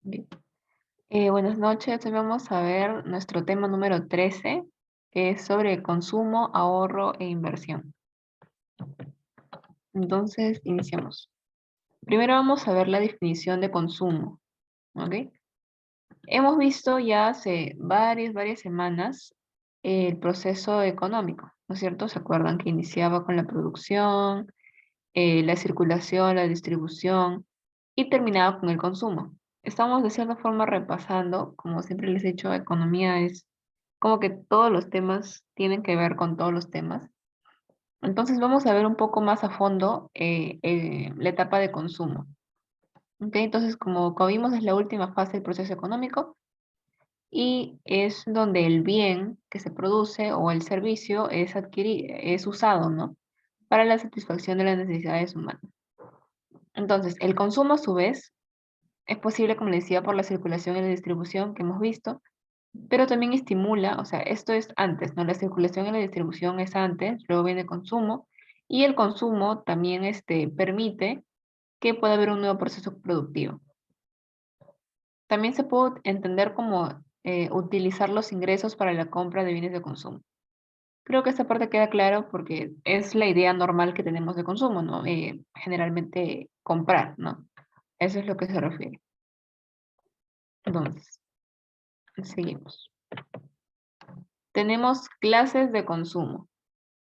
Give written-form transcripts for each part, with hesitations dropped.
Bien. Buenas noches, hoy vamos a ver nuestro tema número 13, que es sobre consumo, ahorro e inversión. Entonces, iniciamos. Primero vamos a ver la definición de consumo, ¿ok? Hemos visto ya hace varias semanas el proceso económico, ¿no es cierto? ¿Se acuerdan que iniciaba con la producción, la circulación, la distribución y terminaba con el consumo? Estamos de cierta forma repasando, como siempre les he dicho, economía es como que todos los temas tienen que ver con todos los temas. Entonces vamos a ver un poco más a fondo la etapa de consumo. ¿Ok? Entonces, como vimos, es la última fase del proceso económico y es donde el bien que se produce o el servicio es adquirido, es usado, ¿no? Para la satisfacción de las necesidades humanas. Entonces, el consumo a su vez es posible, como les decía, por la circulación y la distribución que hemos visto, pero también estimula, o sea, esto es antes, ¿no? La circulación y la distribución es antes, luego viene el consumo, y el consumo también permite que pueda haber un nuevo proceso productivo. También se puede entender como utilizar los ingresos para la compra de bienes de consumo. Creo que esta parte queda claro porque es la idea normal que tenemos de consumo, ¿no? Generalmente comprar, ¿no? Eso es lo que se refiere. Entonces, seguimos. Tenemos clases de consumo.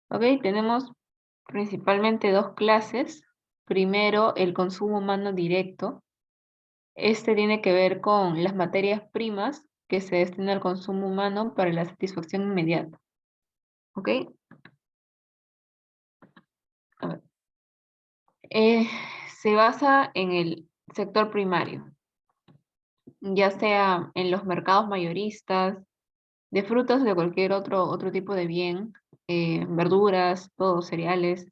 ¿Ok? Tenemos principalmente dos clases. Primero, el consumo humano directo. Este tiene que ver con las materias primas que se destinan al consumo humano para la satisfacción inmediata. ¿Ok? A ver. Eh, Se basa en el sector primario, ya sea en los mercados mayoristas, de frutas o de cualquier otro tipo de bien, verduras, todo, cereales.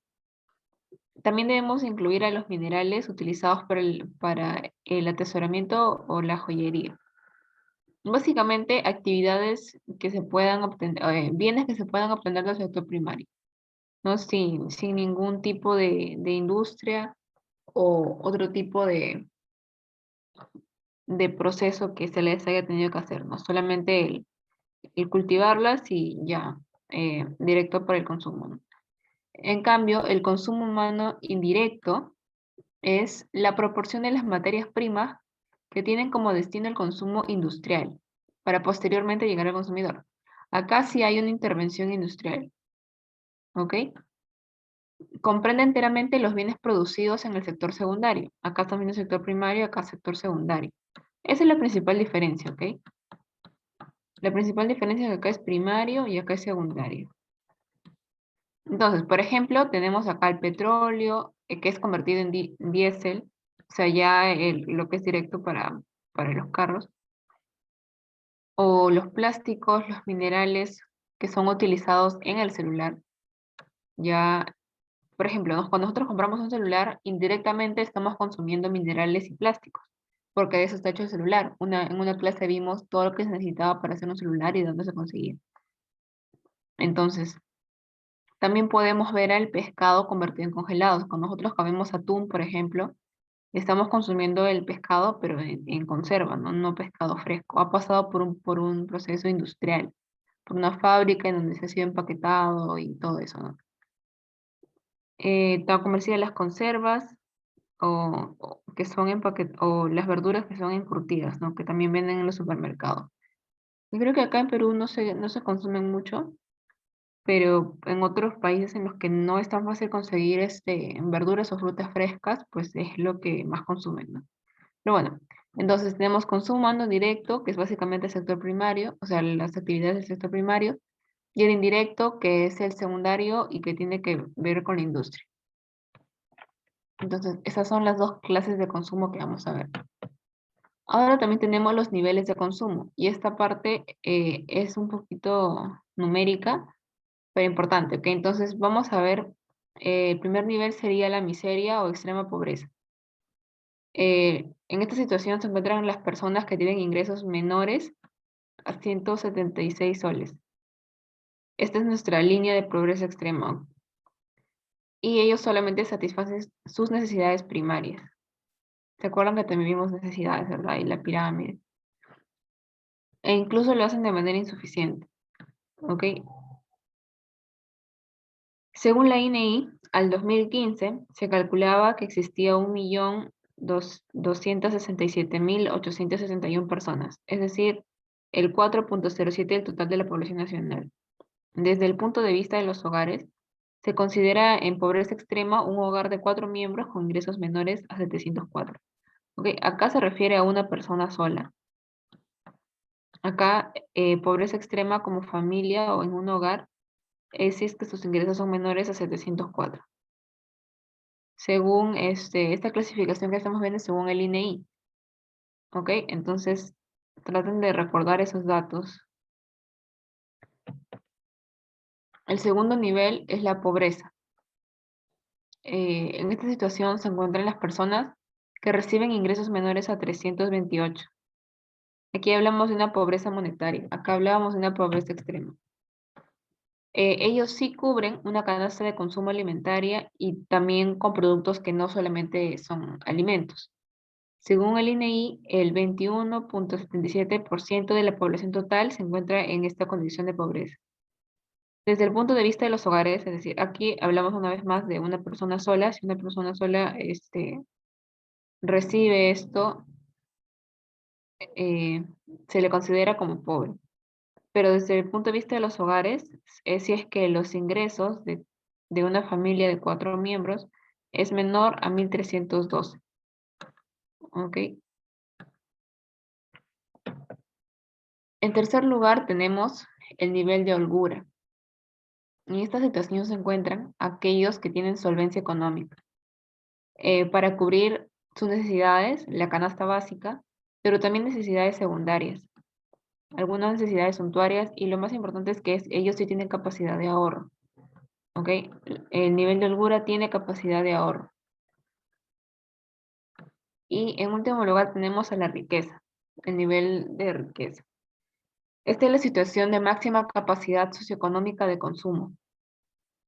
También debemos incluir a los minerales utilizados para el atesoramiento o la joyería. Básicamente, actividades que se puedan obtener, bienes que se puedan obtener del sector primario, ¿no? Sin ningún tipo de industria o otro tipo de proceso que se les haya tenido que hacer, ¿no? Solamente el cultivarlas y ya, directo para el consumo, ¿no? En cambio, el consumo humano indirecto es la proporción de las materias primas que tienen como destino el consumo industrial, para posteriormente llegar al consumidor. Acá sí hay una intervención industrial, ¿ok? Comprende enteramente los bienes producidos en el sector secundario. Acá también el sector primario, acá sector secundario. Esa es la principal diferencia, ¿ok? La principal diferencia es que acá es primario y acá es secundario. Entonces, por ejemplo, tenemos acá el petróleo, que es convertido en diésel, o sea, ya lo que es directo para los carros, o los plásticos, los minerales que son utilizados en el celular. Ya, por ejemplo, cuando nosotros compramos un celular, indirectamente estamos consumiendo minerales y plásticos, porque de eso está hecho el celular. En una clase vimos todo lo que se necesitaba para hacer un celular y dónde se conseguía. Entonces, también podemos ver al pescado convertido en congelados. Cuando nosotros comemos atún, por ejemplo, estamos consumiendo el pescado, pero en conserva, ¿no? No pescado fresco. Ha pasado por un proceso industrial, por una fábrica en donde se ha sido empaquetado y todo eso, ¿no? Te comercial las conservas o que son o las verduras que son encurtidas, ¿no? Que también venden en los supermercados. Yo creo que acá en Perú no se consumen mucho, pero en otros países en los que no es tan fácil conseguir verduras o frutas frescas, pues es lo que más consumen, ¿no? Pero bueno, entonces tenemos consumo humano directo, que es básicamente el sector primario, o sea, las actividades del sector primario, y el indirecto, que es el secundario y que tiene que ver con la industria. Entonces, esas son las dos clases de consumo que vamos a ver. Ahora también tenemos los niveles de consumo, y esta parte es un poquito numérica, pero importante, ¿ok? Entonces, vamos a ver, el primer nivel sería la miseria o extrema pobreza. En esta situación se encuentran las personas que tienen ingresos menores a 176 soles. Esta es nuestra línea de pobreza extrema y ellos solamente satisfacen sus necesidades primarias. ¿Se acuerdan que también vimos necesidades, verdad? Y la pirámide. E incluso lo hacen de manera insuficiente, ¿ok? Según la INEI, al 2015 se calculaba que existía 1.267.861 personas, es decir, el 4,07 del total de la población nacional. Desde el punto de vista de los hogares, se considera en pobreza extrema un hogar de 4 miembros con ingresos menores a 704. ¿Ok? Acá se refiere a una persona sola. Acá, pobreza extrema como familia o en un hogar es si es que sus ingresos son menores a 704. Según esta clasificación que estamos viendo, según el INEI. ¿Ok? Entonces, traten de recordar esos datos. El segundo nivel es la pobreza. En esta situación se encuentran las personas que reciben ingresos menores a 328. Aquí hablamos de una pobreza monetaria, acá hablábamos de una pobreza extrema. Ellos sí cubren una canasta de consumo alimentaria y también con productos que no solamente son alimentos. Según el INEI, el 21,77% de la población total se encuentra en esta condición de pobreza. Desde el punto de vista de los hogares, es decir, aquí hablamos una vez más de una persona sola. Si una persona sola recibe esto, eh, se le considera como pobre. Pero desde el punto de vista de los hogares, si es que los ingresos de una familia de 4 miembros es menor a 1.312. ¿Ok? En tercer lugar tenemos el nivel de holgura. En esta situación se encuentran aquellos que tienen solvencia económica para cubrir sus necesidades, la canasta básica, pero también necesidades secundarias, algunas necesidades suntuarias y lo más importante es que ellos sí tienen capacidad de ahorro. ¿Ok? El nivel de holgura tiene capacidad de ahorro. Y en último lugar tenemos a la riqueza, el nivel de riqueza. Esta es la situación de máxima capacidad socioeconómica de consumo.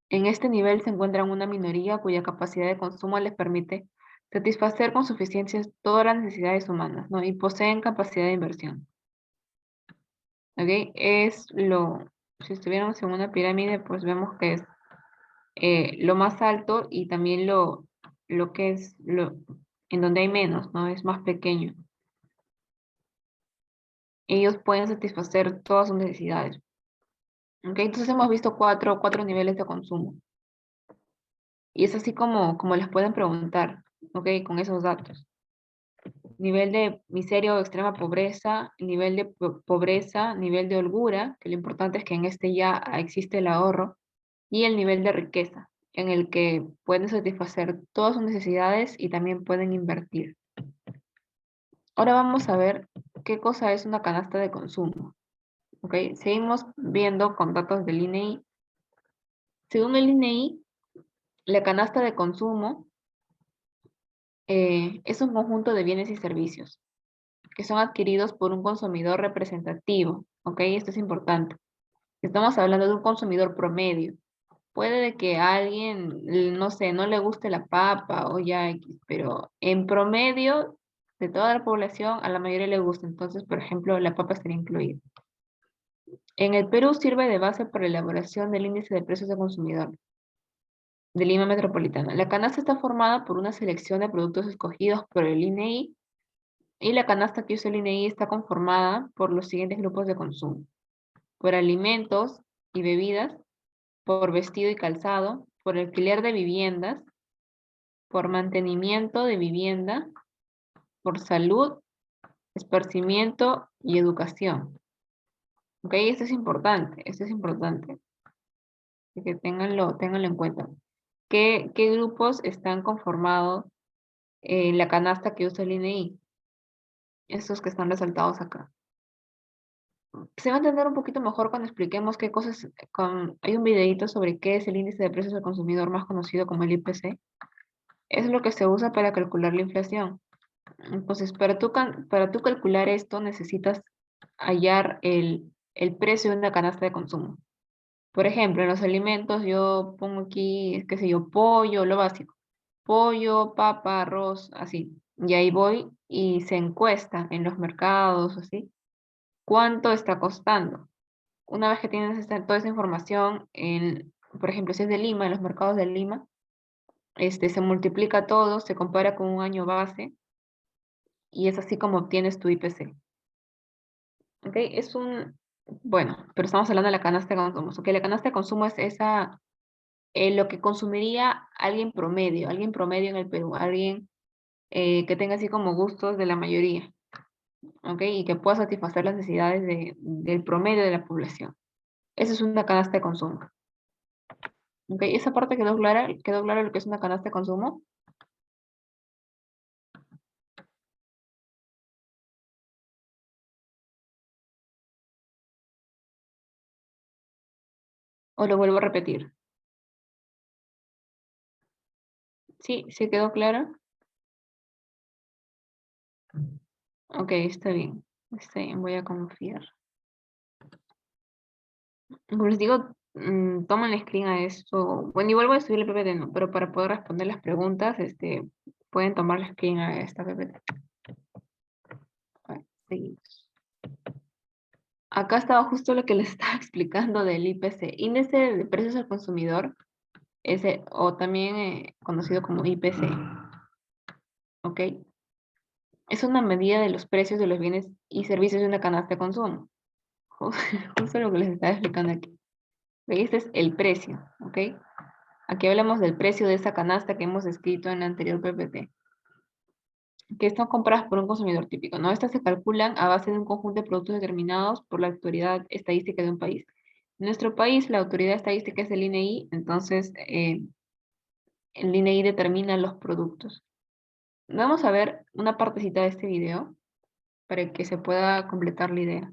En este nivel se encuentran una minoría cuya capacidad de consumo les permite satisfacer con suficiencia todas las necesidades humanas, ¿no? Y poseen capacidad de inversión. ¿Ok? Si estuviéramos en una pirámide, pues vemos que es lo más alto y también lo que es en donde hay menos, ¿no? Es más pequeño. Ellos pueden satisfacer todas sus necesidades. ¿Ok? Entonces hemos visto cuatro niveles de consumo. Y es así como les pueden preguntar, ¿ok? Con esos datos. Nivel de miseria o extrema pobreza, nivel de pobreza, nivel de holgura, que lo importante es que en este ya existe el ahorro, y el nivel de riqueza, en el que pueden satisfacer todas sus necesidades y también pueden invertir. Ahora vamos a ver qué cosa es una canasta de consumo. ¿Ok? Seguimos viendo con datos del INEI. Según el INEI, la canasta de consumo es un conjunto de bienes y servicios que son adquiridos por un consumidor representativo. ¿Ok? Esto es importante. Estamos hablando de un consumidor promedio. Puede de que a alguien, no sé, no le guste la papa o ya X, pero en promedio de toda la población a la mayoría le gusta. Entonces, por ejemplo, la papa estaría incluida. En el Perú sirve de base para la elaboración del índice de precios de consumidor de Lima Metropolitana. La canasta está formada por una selección de productos escogidos por el INEI y la canasta que usa el INEI está conformada por los siguientes grupos de consumo: por alimentos y bebidas, por vestido y calzado, por alquiler de viviendas, por mantenimiento de vivienda, por salud, esparcimiento y educación. ¿Ok? Esto es importante, así que ténganlo en cuenta. ¿Qué grupos están conformados en la canasta que usa el INEI? Estos que están resaltados acá. Se va a entender un poquito mejor cuando expliquemos qué cosas, hay un videito sobre qué es el índice de precios al consumidor más conocido como el IPC. Es lo que se usa para calcular la inflación. Entonces, para tú calcular esto, necesitas hallar el precio de una canasta de consumo. Por ejemplo, en los alimentos yo pongo aquí, qué sé yo, pollo, lo básico. Pollo, papa, arroz, así. Y ahí voy y se encuesta en los mercados, así, cuánto está costando. Una vez que tienes toda esa información, por ejemplo, si es de Lima, en los mercados de Lima, se multiplica todo, se compara con un año base y es así como obtienes tu IPC. ¿Ok? Bueno, pero estamos hablando de la canasta de consumo. ¿Ok? La canasta de consumo es lo que consumiría alguien promedio en el Perú, alguien que tenga así como gustos de la mayoría, ¿ok? Y que pueda satisfacer las necesidades del promedio de la población. Esa es una canasta de consumo. ¿Ok? ¿Esa parte quedó clara? ¿Quedó claro lo que es una canasta de consumo? ¿O lo vuelvo a repetir? ¿Sí? ¿Sí quedó claro? Ok, está bien. Está bien, voy a confiar. Como les digo, toman screen a esto. Bueno, igual voy a subir el PPT, ¿no? Pero para poder responder las preguntas, pueden tomar screen a esta PPT. Vale, seguimos. Acá estaba justo lo que les estaba explicando del IPC, Índice de Precios al Consumidor, o también conocido como IPC, ¿ok? Es una medida de los precios de los bienes y servicios de una canasta de consumo. Justo lo que les estaba explicando aquí. Este es el precio, ¿ok? Aquí hablamos del precio de esa canasta que hemos escrito en la anterior PPT, que están compradas por un consumidor típico, ¿no? Estas se calculan a base de un conjunto de productos determinados por la autoridad estadística de un país. En nuestro país, la autoridad estadística es el INEI, entonces el INEI determina los productos. Vamos a ver una partecita de este video para que se pueda completar la idea.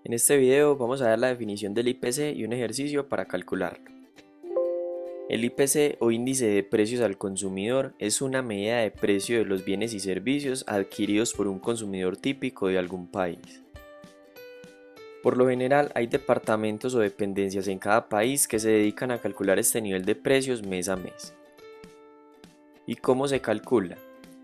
En este video vamos a ver la definición del IPC y un ejercicio para calcularlo. El IPC o índice de precios al consumidor es una medida de precio de los bienes y servicios adquiridos por un consumidor típico de algún país. Por lo general hay departamentos o dependencias en cada país que se dedican a calcular este nivel de precios mes a mes. ¿Y cómo se calcula?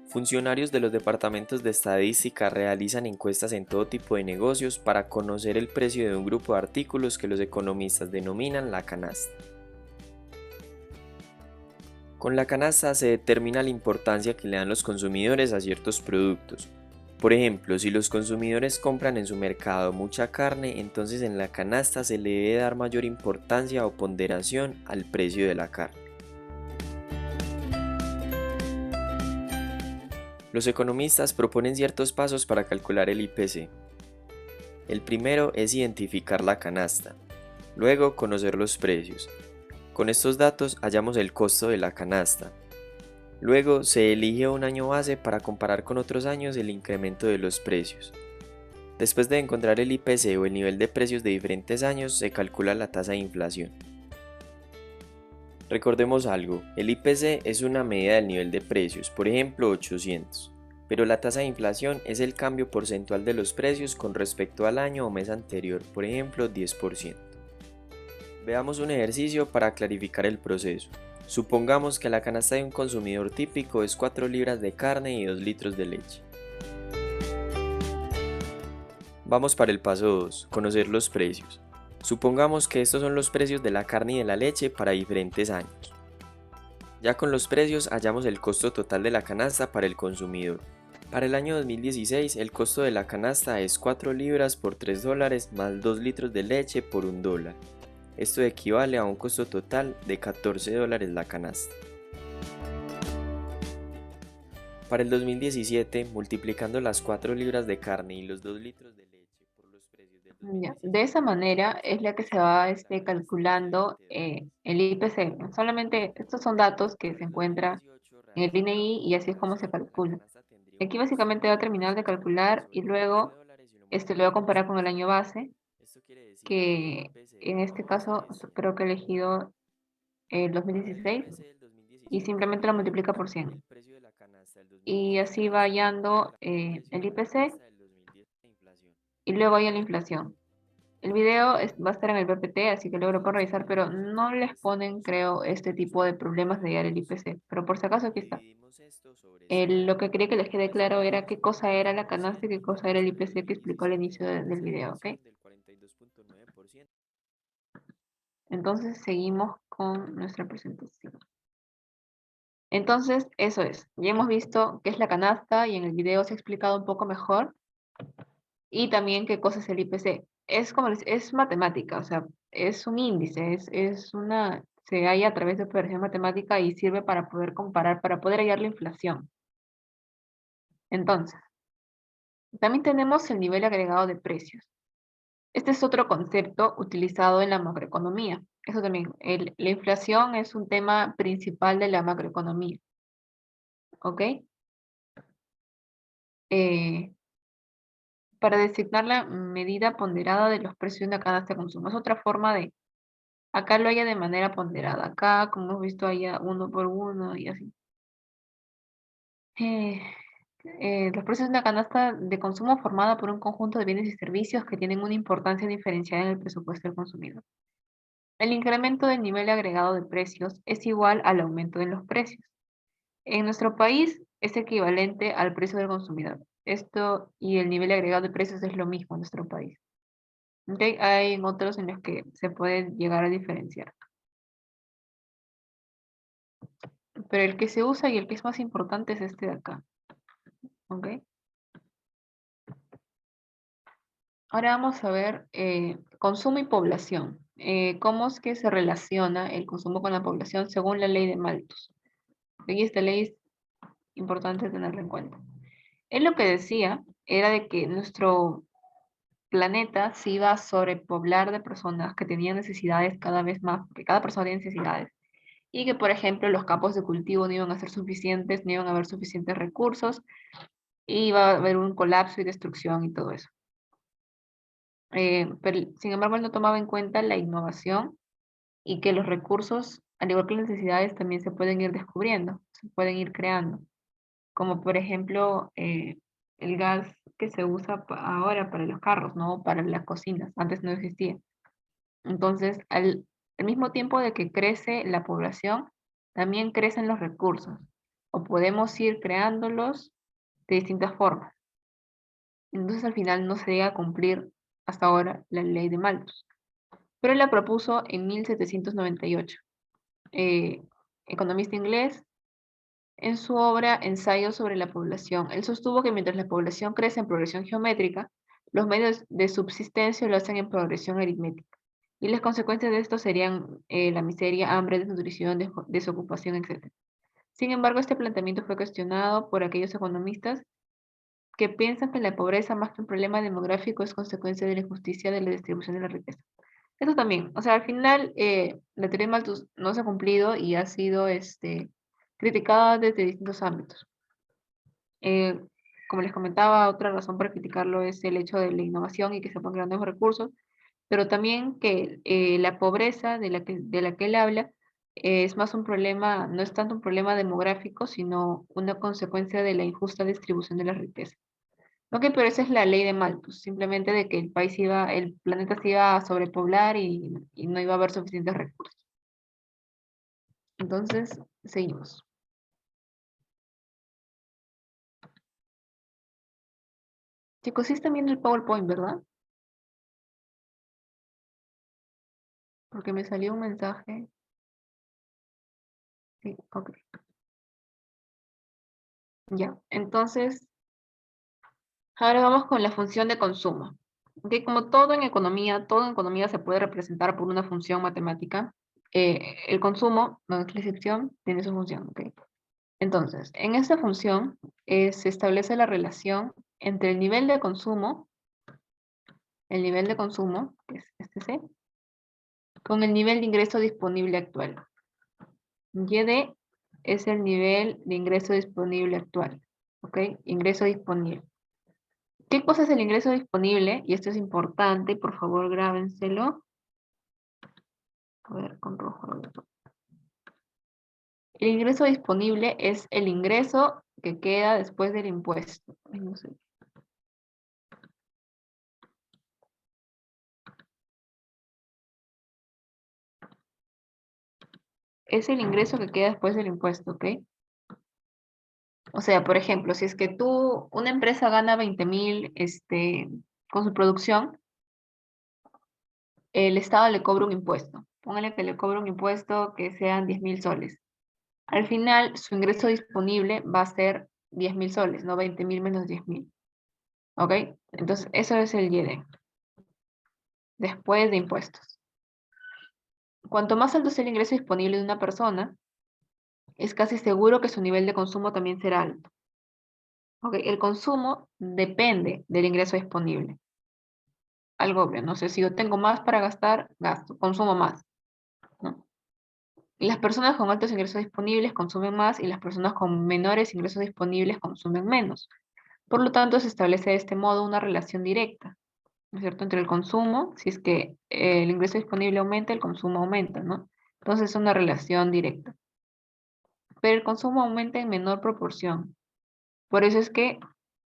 Funcionarios de los departamentos de estadística realizan encuestas en todo tipo de negocios para conocer el precio de un grupo de artículos que los economistas denominan la canasta. Con la canasta se determina la importancia que le dan los consumidores a ciertos productos. Por ejemplo, si los consumidores compran en su mercado mucha carne, entonces en la canasta se le debe dar mayor importancia o ponderación al precio de la carne. Los economistas proponen ciertos pasos para calcular el IPC. El primero es identificar la canasta, luego conocer los precios. Con estos datos hallamos el costo de la canasta. Luego se elige un año base para comparar con otros años el incremento de los precios. Después de encontrar el IPC o el nivel de precios de diferentes años, se calcula la tasa de inflación. Recordemos algo, el IPC es una medida del nivel de precios, por ejemplo 800, pero la tasa de inflación es el cambio porcentual de los precios con respecto al año o mes anterior, por ejemplo 10%. Veamos un ejercicio para clarificar el proceso. Supongamos que la canasta de un consumidor típico es 4 libras de carne y 2 litros de leche. Vamos para el paso 2, conocer los precios. Supongamos que estos son los precios de la carne y de la leche para diferentes años. Ya con los precios hallamos el costo total de la canasta para el consumidor. Para el año 2016 el costo de la canasta es 4 libras por 3 dólares más 2 litros de leche por 1 dólar. Esto equivale a un costo total de 14 dólares la canasta. Para el 2017, multiplicando las 4 libras de carne y los 2 litros de leche por los precios del Ya, de 2017, esa manera es la que se va la canasta calculando sale a el IPC. Solamente estos son datos que se en encuentran 2018 en el INEI y así es como se calcula. Aquí básicamente va a terminar de calcular y luego lo va a comparar con el año base, que en este caso creo que he elegido el 2016 y simplemente lo multiplica por 100. Y así va hallando el IPC y luego hay la inflación. El video va a estar en el PPT, así que luego lo pueden revisar, pero no les ponen, creo, este tipo de problemas de hallar el IPC. Pero por si acaso aquí está. Lo que quería que les quede claro era qué cosa era la canasta y qué cosa era el IPC que explicó al inicio del video, ¿ok? Entonces seguimos con nuestra presentación. Entonces, eso es. Ya hemos visto qué es la canasta y en el video se ha explicado un poco mejor. Y también qué cosa es el IPC. Es como es matemática, o sea, es un índice, se halla a través de operación matemática y sirve para poder comparar, para poder hallar la inflación. Entonces, también tenemos el nivel agregado de precios. Este es otro concepto utilizado en la macroeconomía. Eso también, la inflación es un tema principal de la macroeconomía. ¿Ok? Eh, para designar la medida ponderada de los precios de una canasta de consumo. Es otra forma de, acá lo haya de manera ponderada. Acá, como hemos visto, haya uno por uno y así. Eh, los precios de una canasta de consumo formada por un conjunto de bienes y servicios que tienen una importancia diferenciada en el presupuesto del consumidor. El incremento del nivel agregado de precios es igual al aumento de los precios. En nuestro país es equivalente al precio del consumidor. Esto y el nivel agregado de precios es lo mismo en nuestro país. ¿Ok? Hay otros en los que se puede llegar a diferenciar. Pero el que se usa y el que es más importante es este de acá. ¿Ok? Ahora vamos a ver consumo y población. ¿Cómo es que se relaciona el consumo con la población según la ley de Malthus? Y esta ley es importante tenerla en cuenta. Él lo que decía era de que nuestro planeta se iba a sobrepoblar de personas que tenían necesidades cada vez más, que cada persona tiene necesidades. Y que, por ejemplo, los campos de cultivo no iban a ser suficientes, no iban a haber suficientes recursos, y iba a haber un colapso y destrucción y todo eso. Pero, sin embargo, él no tomaba en cuenta la innovación y que los recursos, al igual que las necesidades, también se pueden ir descubriendo, se pueden ir creando. Como por ejemplo, el gas que se usa ahora para los carros, ¿no? Para las cocinas, antes no existía. Entonces, al mismo tiempo de que crece la población, también crecen los recursos, o podemos ir creándolos de distintas formas. Entonces, al final no se llega a cumplir hasta ahora la ley de Malthus, pero él la propuso en 1798. Eh, Economista inglés, en su obra Ensayo sobre la población, él sostuvo que mientras la población crece en progresión geométrica, los medios de subsistencia lo hacen en progresión aritmética. Y las consecuencias de esto serían la miseria, hambre, desnutrición, desocupación, etc. Sin embargo, este planteamiento fue cuestionado por aquellos economistas que piensan que la pobreza, más que un problema demográfico, es consecuencia de la injusticia de la distribución de la riqueza. Eso también, o sea, al final la teoría de Malthus no se ha cumplido y ha sido criticada desde distintos ámbitos. Eh, Como les comentaba, otra razón para criticarlo es el hecho de la innovación y que se pongan nuevos recursos, pero también que la pobreza de la que él habla es más un problema, no es tanto un problema demográfico, sino una consecuencia de la injusta distribución de la riqueza. Ok, pero esa es la ley de Malthus, simplemente de que el planeta se iba a sobrepoblar y no iba a haber suficientes recursos. Entonces, seguimos. Chicos, sí están viendo el PowerPoint, ¿verdad? Porque me salió un mensaje. Sí, ok. Ya, entonces, ahora vamos con la función de consumo. Ok, como todo en economía se puede representar por una función matemática. El consumo, no es la excepción, tiene su función. Ok. Entonces, en esta función se establece la relación entre el nivel de consumo, que es este C, con el nivel de ingreso disponible actual. Y de es el nivel de ingreso disponible actual. ¿Ok? Ingreso disponible. ¿Qué cosa es el ingreso disponible? Y esto es importante, por favor grábenselo. A ver, con rojo. El ingreso disponible es el ingreso que queda después del impuesto. Ay, no sé. Es el ingreso que queda después del impuesto, ¿ok? O sea, por ejemplo, si es que una empresa gana 20.000 con su producción, el Estado le cobra un impuesto. Póngale que le cobra un impuesto que sean 10.000 soles. Al final, su ingreso disponible va a ser 10.000 soles, no 20.000 menos 10.000. ¿Ok? Entonces, eso es el YD, después de impuestos. Cuanto más alto sea el ingreso disponible de una persona, es casi seguro que su nivel de consumo también será alto. ¿Ok? El consumo depende del ingreso disponible. Algo obvio, no sé, si yo tengo más para gastar, gasto, consumo más, ¿no? Y las personas con altos ingresos disponibles consumen más y las personas con menores ingresos disponibles consumen menos. Por lo tanto, se establece de este modo una relación directa, ¿no es cierto?, entre el consumo, si es que el ingreso disponible aumenta, el consumo aumenta, ¿no? Entonces es una relación directa. Pero el consumo aumenta en menor proporción. Por eso es que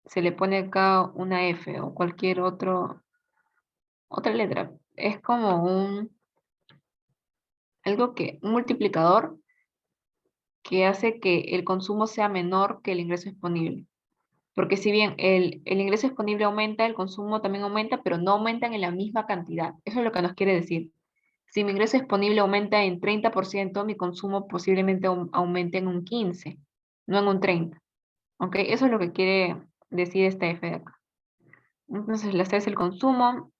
se le pone acá una F o cualquier otra letra. Es como un multiplicador que hace que el consumo sea menor que el ingreso disponible. Porque si bien el ingreso disponible aumenta, el consumo también aumenta, pero no aumentan en la misma cantidad. Eso es lo que nos quiere decir. Si mi ingreso disponible aumenta en 30%, mi consumo posiblemente aumente en un 15%, no en un 30%. ¿Ok? Eso es lo que quiere decir esta F de acá. Entonces, la C es el consumo,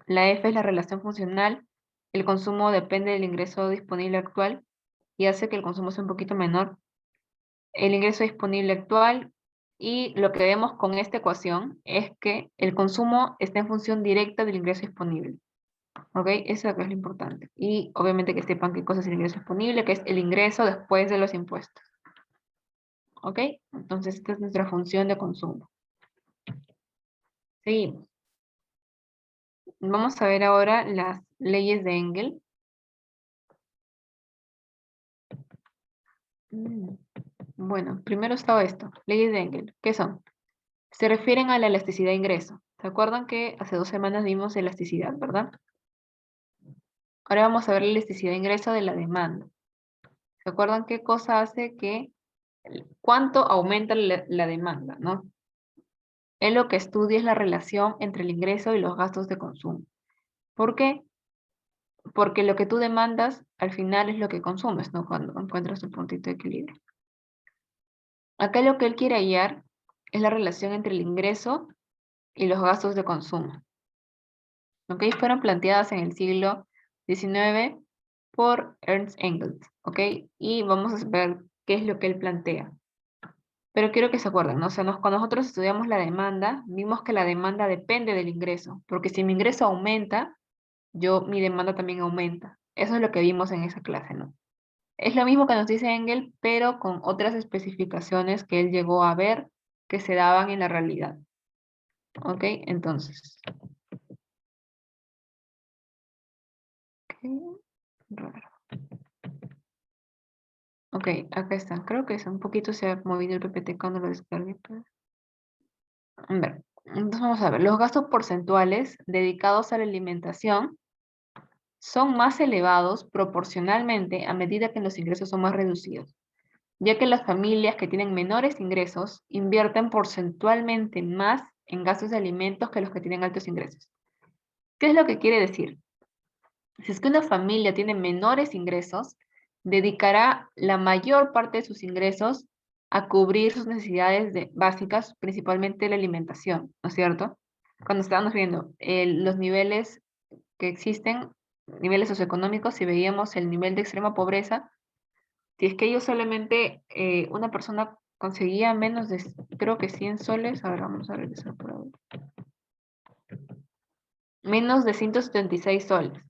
la F es la relación funcional, el consumo depende del ingreso disponible actual y hace que el consumo sea un poquito menor. El ingreso disponible actual y lo que vemos con esta ecuación es que el consumo está en función directa del ingreso disponible. ¿Ok? Eso es lo importante. Y obviamente que sepan qué cosa es el ingreso disponible, que es el ingreso después de los impuestos. ¿Ok? Entonces esta es nuestra función de consumo. Seguimos. Vamos a ver ahora las leyes de Engel. Bueno, primero estaba esto, leyes de Engel. ¿Qué son? Se refieren a la elasticidad de ingreso. ¿Se acuerdan que hace 2 semanas vimos elasticidad, verdad? Ahora vamos a ver la elasticidad de ingreso de la demanda. ¿Se acuerdan qué cosa hace cuánto aumenta la demanda, ¿no? Él lo que estudia es la relación entre el ingreso y los gastos de consumo. ¿Por qué? Porque lo que tú demandas al final es lo que consumes, ¿no? Cuando encuentras un puntito de equilibrio. Acá lo que él quiere hallar es la relación entre el ingreso y los gastos de consumo. ¿Ok? Fueron planteadas en el siglo XIX por Ernst Engels. ¿Ok? Y vamos a ver qué es lo que él plantea. Pero quiero que se acuerden, ¿no? O sea, cuando nosotros estudiamos la demanda, vimos que la demanda depende del ingreso, porque si mi ingreso aumenta, mi demanda también aumenta. Eso es lo que vimos en esa clase, ¿no? Es lo mismo que nos dice Engel, pero con otras especificaciones que él llegó a ver que se daban en la realidad. ¿Ok? Entonces. Qué raro. Ok, acá están. Creo que es un poquito se ha movido el PPT cuando lo descargué. A ver, entonces vamos a ver. Los gastos porcentuales dedicados a la alimentación son más elevados proporcionalmente a medida que los ingresos son más reducidos, ya que las familias que tienen menores ingresos invierten porcentualmente más en gastos de alimentos que los que tienen altos ingresos. ¿Qué es lo que quiere decir? Si es que una familia tiene menores ingresos, dedicará la mayor parte de sus ingresos a cubrir sus necesidades básicas, principalmente la alimentación, ¿no es cierto? Cuando estábamos viendo los niveles que existen, niveles socioeconómicos, si veíamos el nivel de extrema pobreza, si es que ellos solamente, una persona conseguía menos de, creo que 100 soles, ahora vamos a regresar por ahí, menos de 176 soles.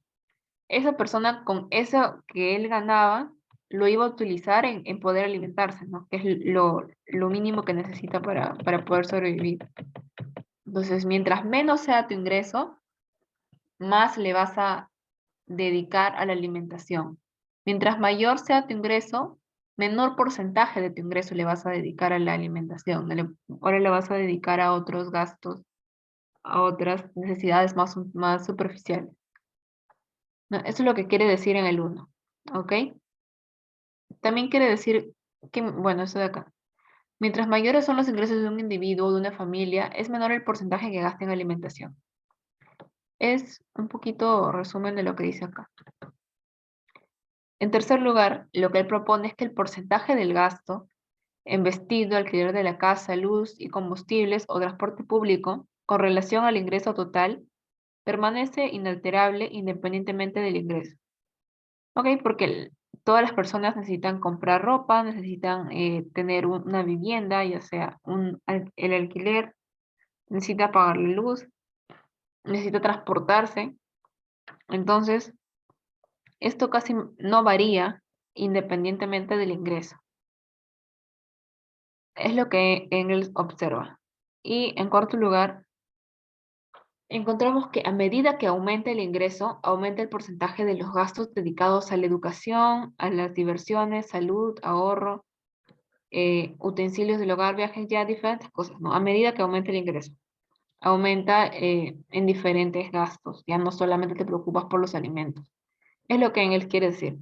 Esa persona con eso que él ganaba, lo iba a utilizar en poder alimentarse, ¿no? Que es lo mínimo que necesita para poder sobrevivir. Entonces, mientras menos sea tu ingreso, más le vas a dedicar a la alimentación. Mientras mayor sea tu ingreso, menor porcentaje de tu ingreso le vas a dedicar a la alimentación. Ahora le vas a dedicar a otros gastos, a otras necesidades más superficiales. No, eso es lo que quiere decir en el uno, ¿ok? También quiere decir que, bueno, eso de acá. Mientras mayores son los ingresos de un individuo o de una familia, es menor el porcentaje que gasta en alimentación. Es un poquito resumen de lo que dice acá. En tercer lugar, lo que él propone es que el porcentaje del gasto en vestido, alquiler de la casa, luz y combustibles o transporte público con relación al ingreso total permanece inalterable independientemente del ingreso. ¿Ok? Porque todas las personas necesitan comprar ropa, necesitan tener una vivienda, ya sea el alquiler, necesita pagar la luz, necesita transportarse. Entonces, esto casi no varía independientemente del ingreso. Es lo que Engels observa. Y en cuarto lugar, encontramos que a medida que aumenta el ingreso, aumenta el porcentaje de los gastos dedicados a la educación, a las diversiones, salud, ahorro, utensilios del hogar, viajes, ya diferentes cosas, ¿no? A medida que aumenta el ingreso, aumenta en diferentes gastos, ya no solamente te preocupas por los alimentos. Es lo que Engels quiere decir.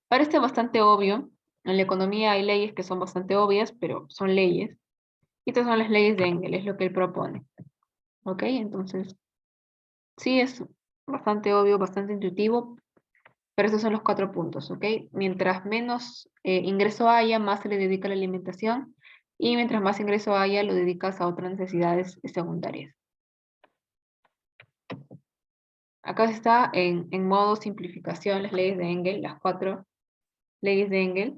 Parece bastante obvio, en la economía hay leyes que son bastante obvias, pero son leyes, y estas son las leyes de Engels, es lo que él propone. ¿Ok? Entonces, sí es bastante obvio, bastante intuitivo, pero esos son los 4 puntos, ¿ok? Mientras menos ingreso haya, más se le dedica a la alimentación, y mientras más ingreso haya, lo dedicas a otras necesidades secundarias. Acá está en modo simplificación las leyes de Engels, las 4 leyes de Engels.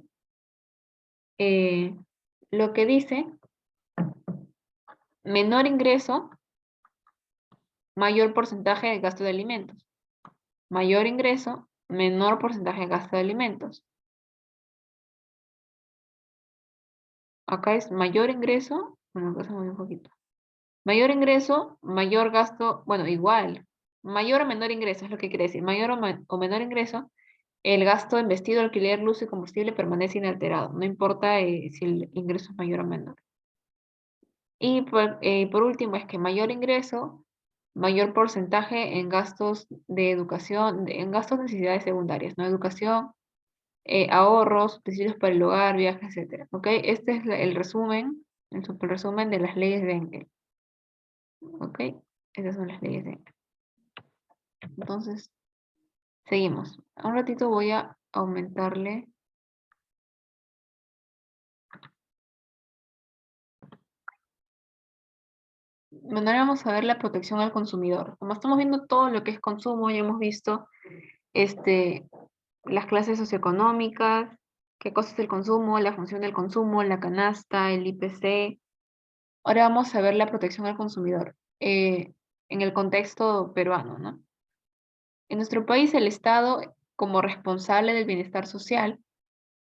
Lo que dice, menor ingreso, mayor porcentaje de gasto de alimentos. Mayor ingreso, menor porcentaje de gasto de alimentos. Acá es mayor ingreso, bueno, acá se movió un poquito. Mayor ingreso, mayor gasto, bueno, igual. Mayor o menor ingreso es lo que quiere decir. Mayor o menor ingreso, el gasto en vestido, alquiler, luz y combustible permanece inalterado. No importa si el ingreso es mayor o menor. Y por último es que mayor ingreso, mayor porcentaje en gastos de educación, en gastos de necesidades secundarias, ¿no? Educación, ahorros, utensilios para el hogar, viajes, etcétera. ¿Ok? Este es el resumen, el super resumen de las leyes de Engels. ¿Ok? Esas son las leyes de Engels. Entonces, seguimos. Un ratito voy a aumentarle. Bueno, ahora vamos a ver la protección al consumidor. Como estamos viendo todo lo que es consumo, ya hemos visto este, las clases socioeconómicas, qué cosa es el consumo, la función del consumo, la canasta, el IPC. Ahora vamos a ver la protección al consumidor en el contexto peruano, ¿no? En nuestro país, el Estado, como responsable del bienestar social,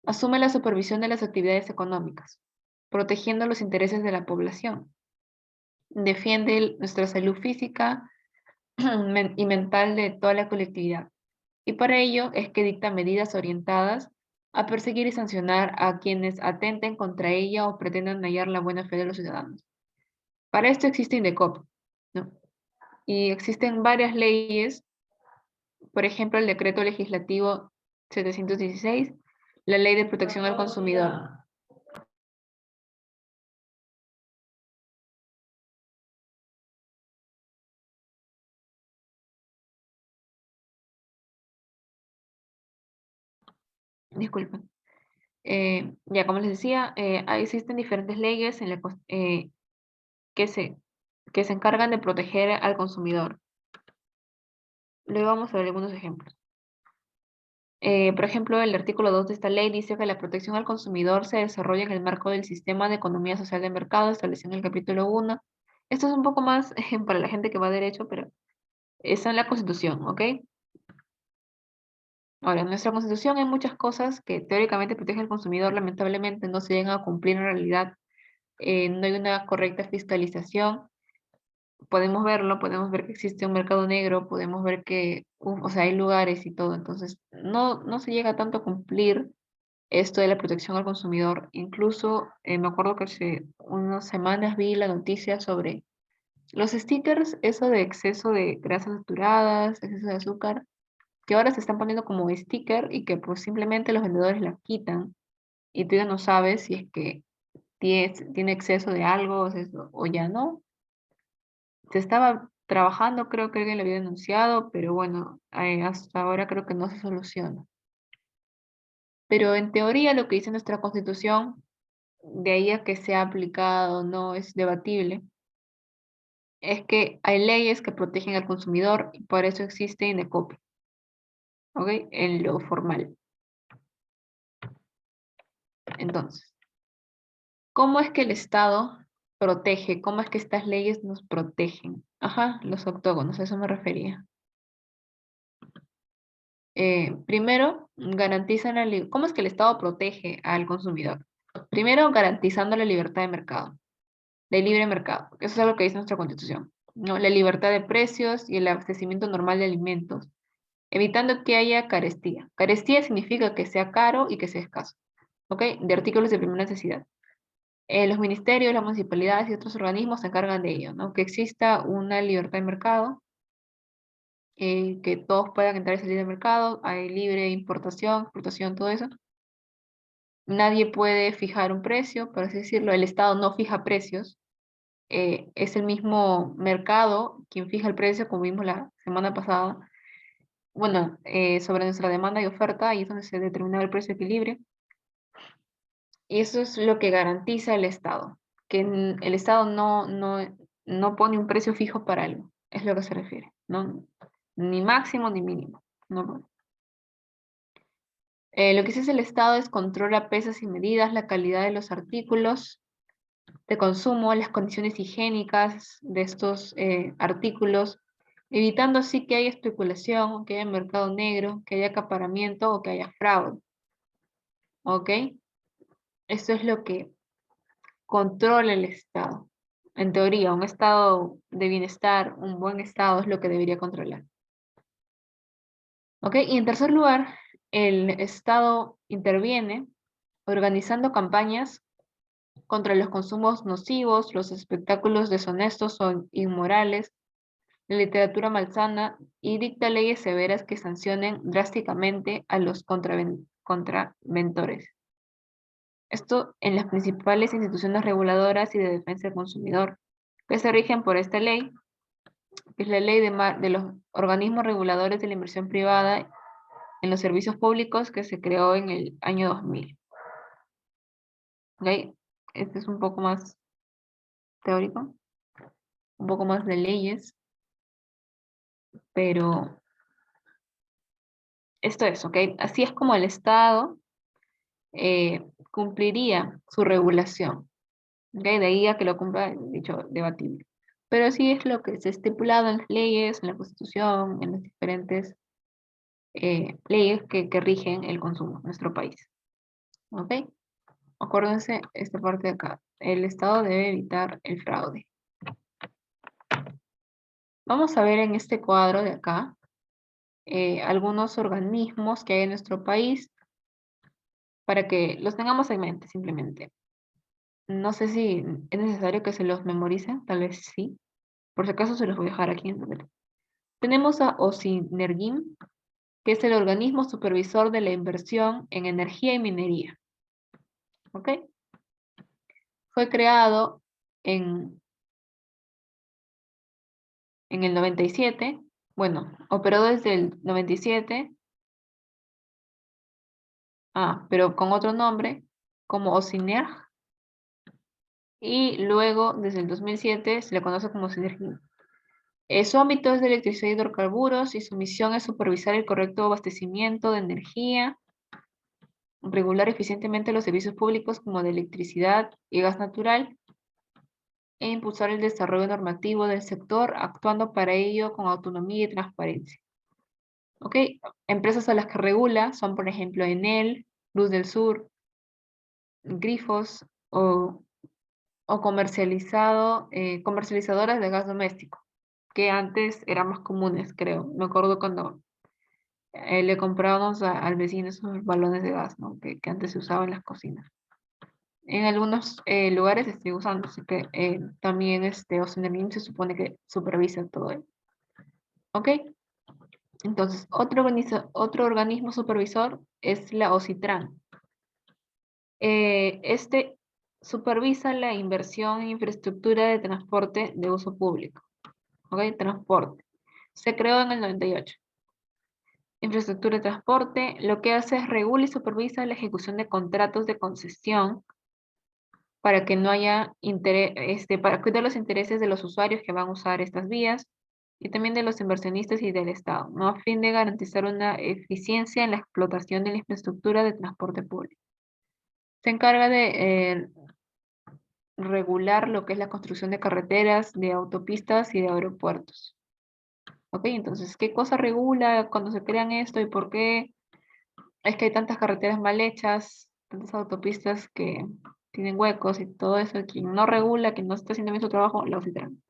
asume la supervisión de las actividades económicas, protegiendo los intereses de la población. Defiende nuestra salud física y mental de toda la colectividad. Y para ello es que dicta medidas orientadas a perseguir y sancionar a quienes atenten contra ella o pretendan dañar la buena fe de los ciudadanos. Para esto existe INDECOP, ¿no? Y existen varias leyes, por ejemplo, el decreto legislativo 716, la ley de protección al consumidor. Disculpen. Ya como les decía, existen diferentes leyes que se, que se encargan de proteger al consumidor. Luego vamos a ver algunos ejemplos. Por ejemplo, el artículo 2 de esta ley dice que la protección al consumidor se desarrolla en el marco del sistema de economía social de mercado establecido en el capítulo 1. Esto es un poco más para la gente que va a derecho, pero está en la Constitución, ¿ok? Ahora, en nuestra Constitución hay muchas cosas que teóricamente protegen al consumidor, lamentablemente no se llegan a cumplir en realidad. No hay una correcta fiscalización. Podemos verlo, podemos ver que existe un mercado negro, podemos ver que, o sea, hay lugares y todo. Entonces, no se llega tanto a cumplir esto de la protección al consumidor. Incluso me acuerdo que hace unas semanas vi la noticia sobre los stickers, eso de exceso de grasas saturadas, exceso de azúcar, que ahora se están poniendo como sticker y que pues simplemente los vendedores la quitan y tú ya no sabes si es que tiene exceso de algo o ya no. Se estaba trabajando, creo que alguien lo había denunciado, pero bueno, hasta ahora creo que no se soluciona. Pero en teoría lo que dice nuestra Constitución, de ahí a que sea aplicado no es debatible, es que hay leyes que protegen al consumidor y por eso existe INDECOPI, ¿ok? En lo formal. Entonces, ¿cómo es que el Estado protege? ¿Cómo es que estas leyes nos protegen? Ajá, los octógonos, a eso me refería. Primero, garantizan ¿cómo es que el Estado protege al consumidor? Primero, garantizando la libertad de mercado, de libre mercado. Eso es algo que dice nuestra Constitución, ¿no? La libertad de precios y el abastecimiento normal de alimentos, evitando que haya carestía. Carestía significa que sea caro y que sea escaso, ¿ok? De artículos de primera necesidad. Los ministerios, las municipalidades y otros organismos se encargan de ello, ¿no? Que exista una libertad de mercado, que todos puedan entrar y salir del mercado, hay libre importación, exportación, todo eso. Nadie puede fijar un precio, por así decirlo, el Estado no fija precios, es el mismo mercado quien fija el precio, como vimos la semana pasada. Bueno, sobre nuestra demanda y oferta, ahí es donde se determina el precio de equilibrio. Y eso es lo que garantiza el Estado, que el Estado no pone un precio fijo para algo, es lo que se refiere, ¿no? Ni máximo ni mínimo, ¿no? Lo que hace el Estado es controla pesas y medidas, la calidad de los artículos de consumo, las condiciones higiénicas de estos artículos, evitando así que haya especulación, que haya mercado negro, que haya acaparamiento o que haya fraude. ¿Ok? Esto es lo que controla el Estado. En teoría, un estado de bienestar, un buen estado es lo que debería controlar. ¿Ok? Y en tercer lugar, el Estado interviene organizando campañas contra los consumos nocivos, los espectáculos deshonestos o inmorales, la literatura malsana y dicta leyes severas que sancionen drásticamente a los contraventores. Esto en las principales instituciones reguladoras y de defensa del consumidor, que se rigen por esta ley, que es la ley de los organismos reguladores de la inversión privada en los servicios públicos que se creó en el año 2000. ¿Ok? Este es un poco más teórico, un poco más de leyes, pero esto es, ¿ok? Así es como el Estado cumpliría su regulación. ¿Ok? De ahí a que lo cumpla, dicho, debatible. Pero así es lo que se ha estipulado en las leyes, en la Constitución, en las diferentes leyes que rigen el consumo en nuestro país. ¿Ok? Acuérdense esta parte de acá. El Estado debe evitar el fraude. Vamos a ver en este cuadro de acá algunos organismos que hay en nuestro país para que los tengamos en mente simplemente. No sé si es necesario que se los memoricen, tal vez sí. Por si acaso se los voy a dejar aquí en papel. Tenemos a OSINERGIM, que es el organismo supervisor de la inversión en energía y minería. ¿Ok? Fue creado en, en el 97. Bueno, operó desde el 97. Pero con otro nombre, como OSINERG. Y luego, desde el 2007, se le conoce como OSINERGIM. Su ámbito es de electricidad y hidrocarburos y su misión es supervisar el correcto abastecimiento de energía, regular eficientemente los servicios públicos como de electricidad y gas natural e impulsar el desarrollo normativo del sector, actuando para ello con autonomía y transparencia. ¿Ok? Empresas a las que regula son, por ejemplo, Enel, Luz del Sur, Grifos o comercializadoras de gas doméstico, que antes eran más comunes, creo. Me acuerdo cuando le comprábamos al vecino esos balones de gas, ¿no? Que antes se usaban en las cocinas. En algunos lugares se sigue usando, así que también Oceanarium se supone que supervisa todo ello. ¿Ok? Entonces, otro organismo supervisor es la OCITRAN. Este supervisa la inversión en infraestructura de transporte de uso público. ¿Ok? Transporte. Se creó en el 98. Infraestructura de transporte, lo que hace es regula y supervisa la ejecución de contratos de concesión para que no haya interés, para cuidar los intereses de los usuarios que van a usar estas vías y también de los inversionistas y del Estado, ¿no? A fin de garantizar una eficiencia en la explotación de la infraestructura de transporte público. Se encarga de regular lo que es la construcción de carreteras, de autopistas y de aeropuertos. ¿Ok? Entonces, ¿qué cosa regula cuando se crean esto y por qué es que hay tantas carreteras mal hechas, tantas autopistas que tienen huecos y todo eso? Quien no regula, quien no está haciendo bien su trabajo, la auditarán.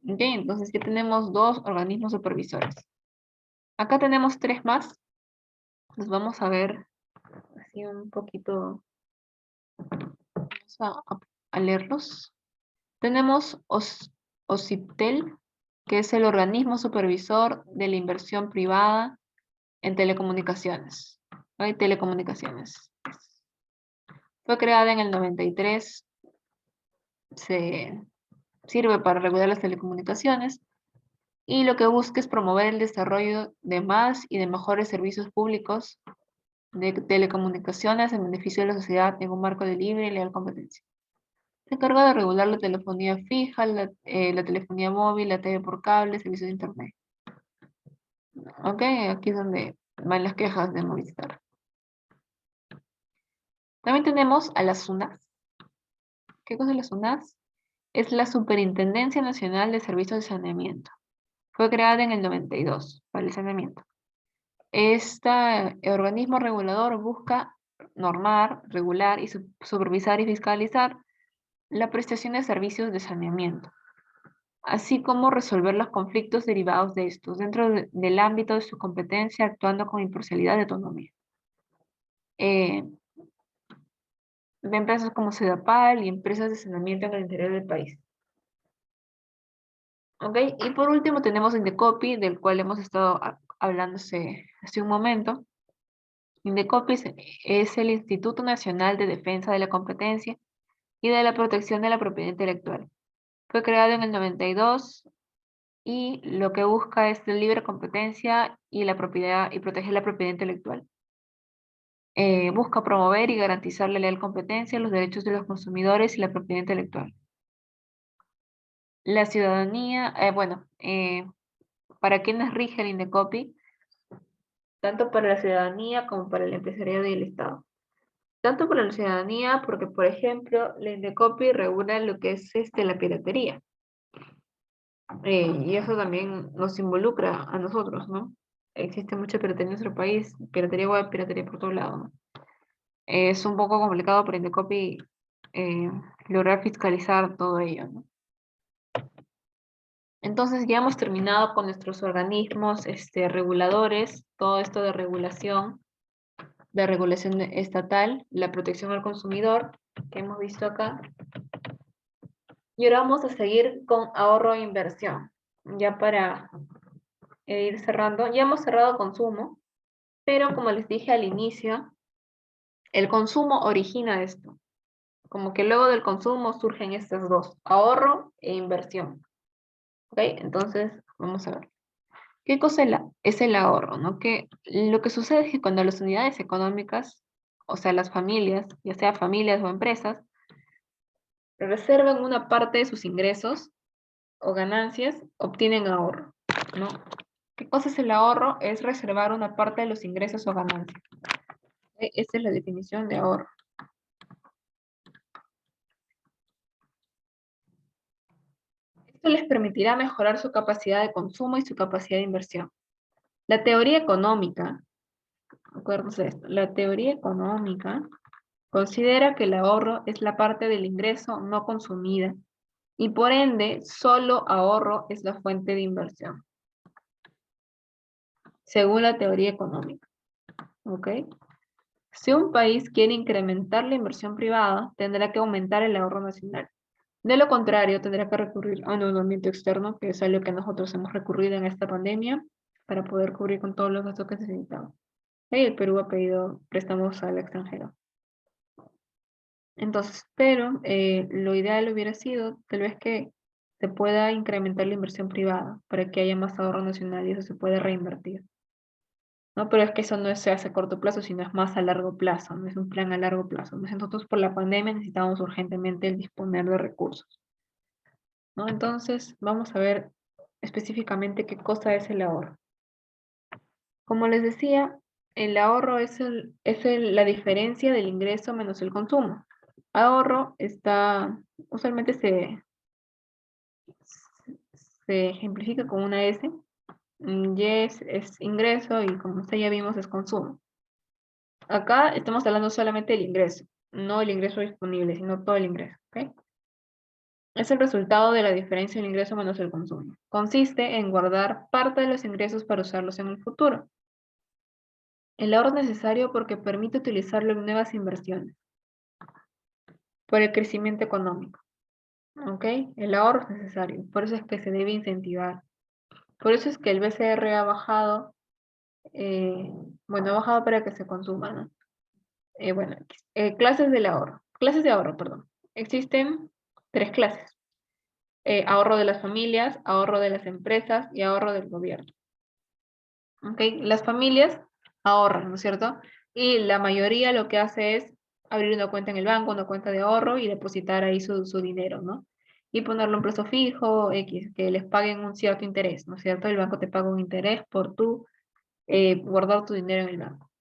Ok, entonces ya tenemos dos organismos supervisores. Acá tenemos tres más. Los vamos a ver así un poquito, vamos a leerlos. Tenemos OCIPTEL, que es el organismo supervisor de la inversión privada en telecomunicaciones. Hay telecomunicaciones. Fue creada en el 93, se sirve para regular las telecomunicaciones y lo que busca es promover el desarrollo de más y de mejores servicios públicos de telecomunicaciones en beneficio de la sociedad en un marco de libre y leal competencia. Se encarga de regular la telefonía fija, la telefonía móvil, la TV por cable, servicios de internet. Ok, aquí es donde van las quejas de Movistar. También tenemos a las SUNAS. ¿Qué cosa es la SUNAS? Es la Superintendencia Nacional de Servicios de Saneamiento. Fue creada en el 92 para el saneamiento. Este organismo regulador busca normar, regular y supervisar y fiscalizar la prestación de servicios de saneamiento, así como resolver los conflictos derivados de estos dentro del ámbito de su competencia, actuando con imparcialidad y autonomía. Eh, de empresas como Sedapal y empresas de saneamiento en el interior del país. ¿Ok? Y por último tenemos Indecopi, del cual hemos estado hablando hace un momento. Indecopi es el Instituto Nacional de Defensa de la Competencia y de la Protección de la Propiedad Intelectual. Fue creado en el 92 y lo que busca es la libre competencia y la propiedad y proteger la propiedad intelectual. Busca promover y garantizar la leal competencia, los derechos de los consumidores y la propiedad intelectual. La ciudadanía, ¿para quiénes rige el Indecopi? Tanto para la ciudadanía como para el empresariado y el Estado. Tanto para la ciudadanía, porque, por ejemplo, la Indecopi regula lo que es la piratería. Y eso también nos involucra a nosotros, ¿no? Existe mucha piratería en nuestro país, piratería web, piratería por todo lado, ¿no? Es un poco complicado para Indecopi eh, lograr fiscalizar todo ello, ¿no? Entonces ya hemos terminado con nuestros organismos reguladores, todo esto de regulación estatal, la protección al consumidor, que hemos visto acá. Y ahora vamos a seguir con ahorro e inversión. Ya para ir cerrando, ya hemos cerrado consumo, pero como les dije al inicio, el consumo origina esto. Como que luego del consumo surgen estas dos, ahorro e inversión. ¿Ok? Entonces, vamos a ver. ¿Qué cosa es el ahorro? ¿No? Que lo que sucede es que cuando las unidades económicas, o sea, las familias, ya sea familias o empresas, reservan una parte de sus ingresos o ganancias, obtienen ahorro, ¿no? ¿Qué cosa es el ahorro? Es reservar una parte de los ingresos o ganancias. Esta es la definición de ahorro. Esto les permitirá mejorar su capacidad de consumo y su capacidad de inversión. La teoría económica, acuérdense de esto, la teoría económica considera que el ahorro es la parte del ingreso no consumida y por ende solo ahorro es la fuente de inversión, según la teoría económica. ¿Ok? Si un país quiere incrementar la inversión privada, tendrá que aumentar el ahorro nacional. De lo contrario, tendrá que recurrir a un endeudamiento externo, que es algo que nosotros hemos recurrido en esta pandemia para poder cubrir con todos los gastos que necesitamos. Y el Perú ha pedido préstamos al extranjero. Entonces, pero lo ideal hubiera sido tal vez que se pueda incrementar la inversión privada para que haya más ahorro nacional y eso se puede reinvertir. ¿No? Pero es que eso no se hace a corto plazo, sino es más a largo plazo, no es un plan a largo plazo. Entonces, nosotros por la pandemia necesitamos urgentemente el disponer de recursos, ¿no? Entonces, vamos a ver específicamente qué cosa es el ahorro. Como les decía, el ahorro es la diferencia del ingreso menos el consumo. Ahorro usualmente se ejemplifica con una S, Y es ingreso y como usted ya vimos es consumo. Acá estamos hablando solamente del ingreso, no el ingreso disponible, sino todo el ingreso, ¿ok? Es el resultado de la diferencia del ingreso menos el consumo. Consiste en guardar parte de los ingresos para usarlos en el futuro. El ahorro es necesario porque permite utilizarlo en nuevas inversiones, por el crecimiento económico, ¿ok? El ahorro es necesario, por eso es que se debe incentivar. Por eso es que el BCR ha bajado, eh, bueno, ha bajado para que se consuma, ¿no? Bueno, clases de ahorro, perdón. Existen tres clases. Ahorro de las familias, ahorro de las empresas y ahorro del gobierno. ¿Ok? Las familias ahorran, ¿no es cierto? Y la mayoría lo que hace es abrir una cuenta en el banco, una cuenta de ahorro y depositar ahí su dinero, ¿no? Y ponerlo en plazo fijo, X, que les paguen un cierto interés, ¿no es cierto? El banco te paga un interés por tu guardar tu dinero en el banco.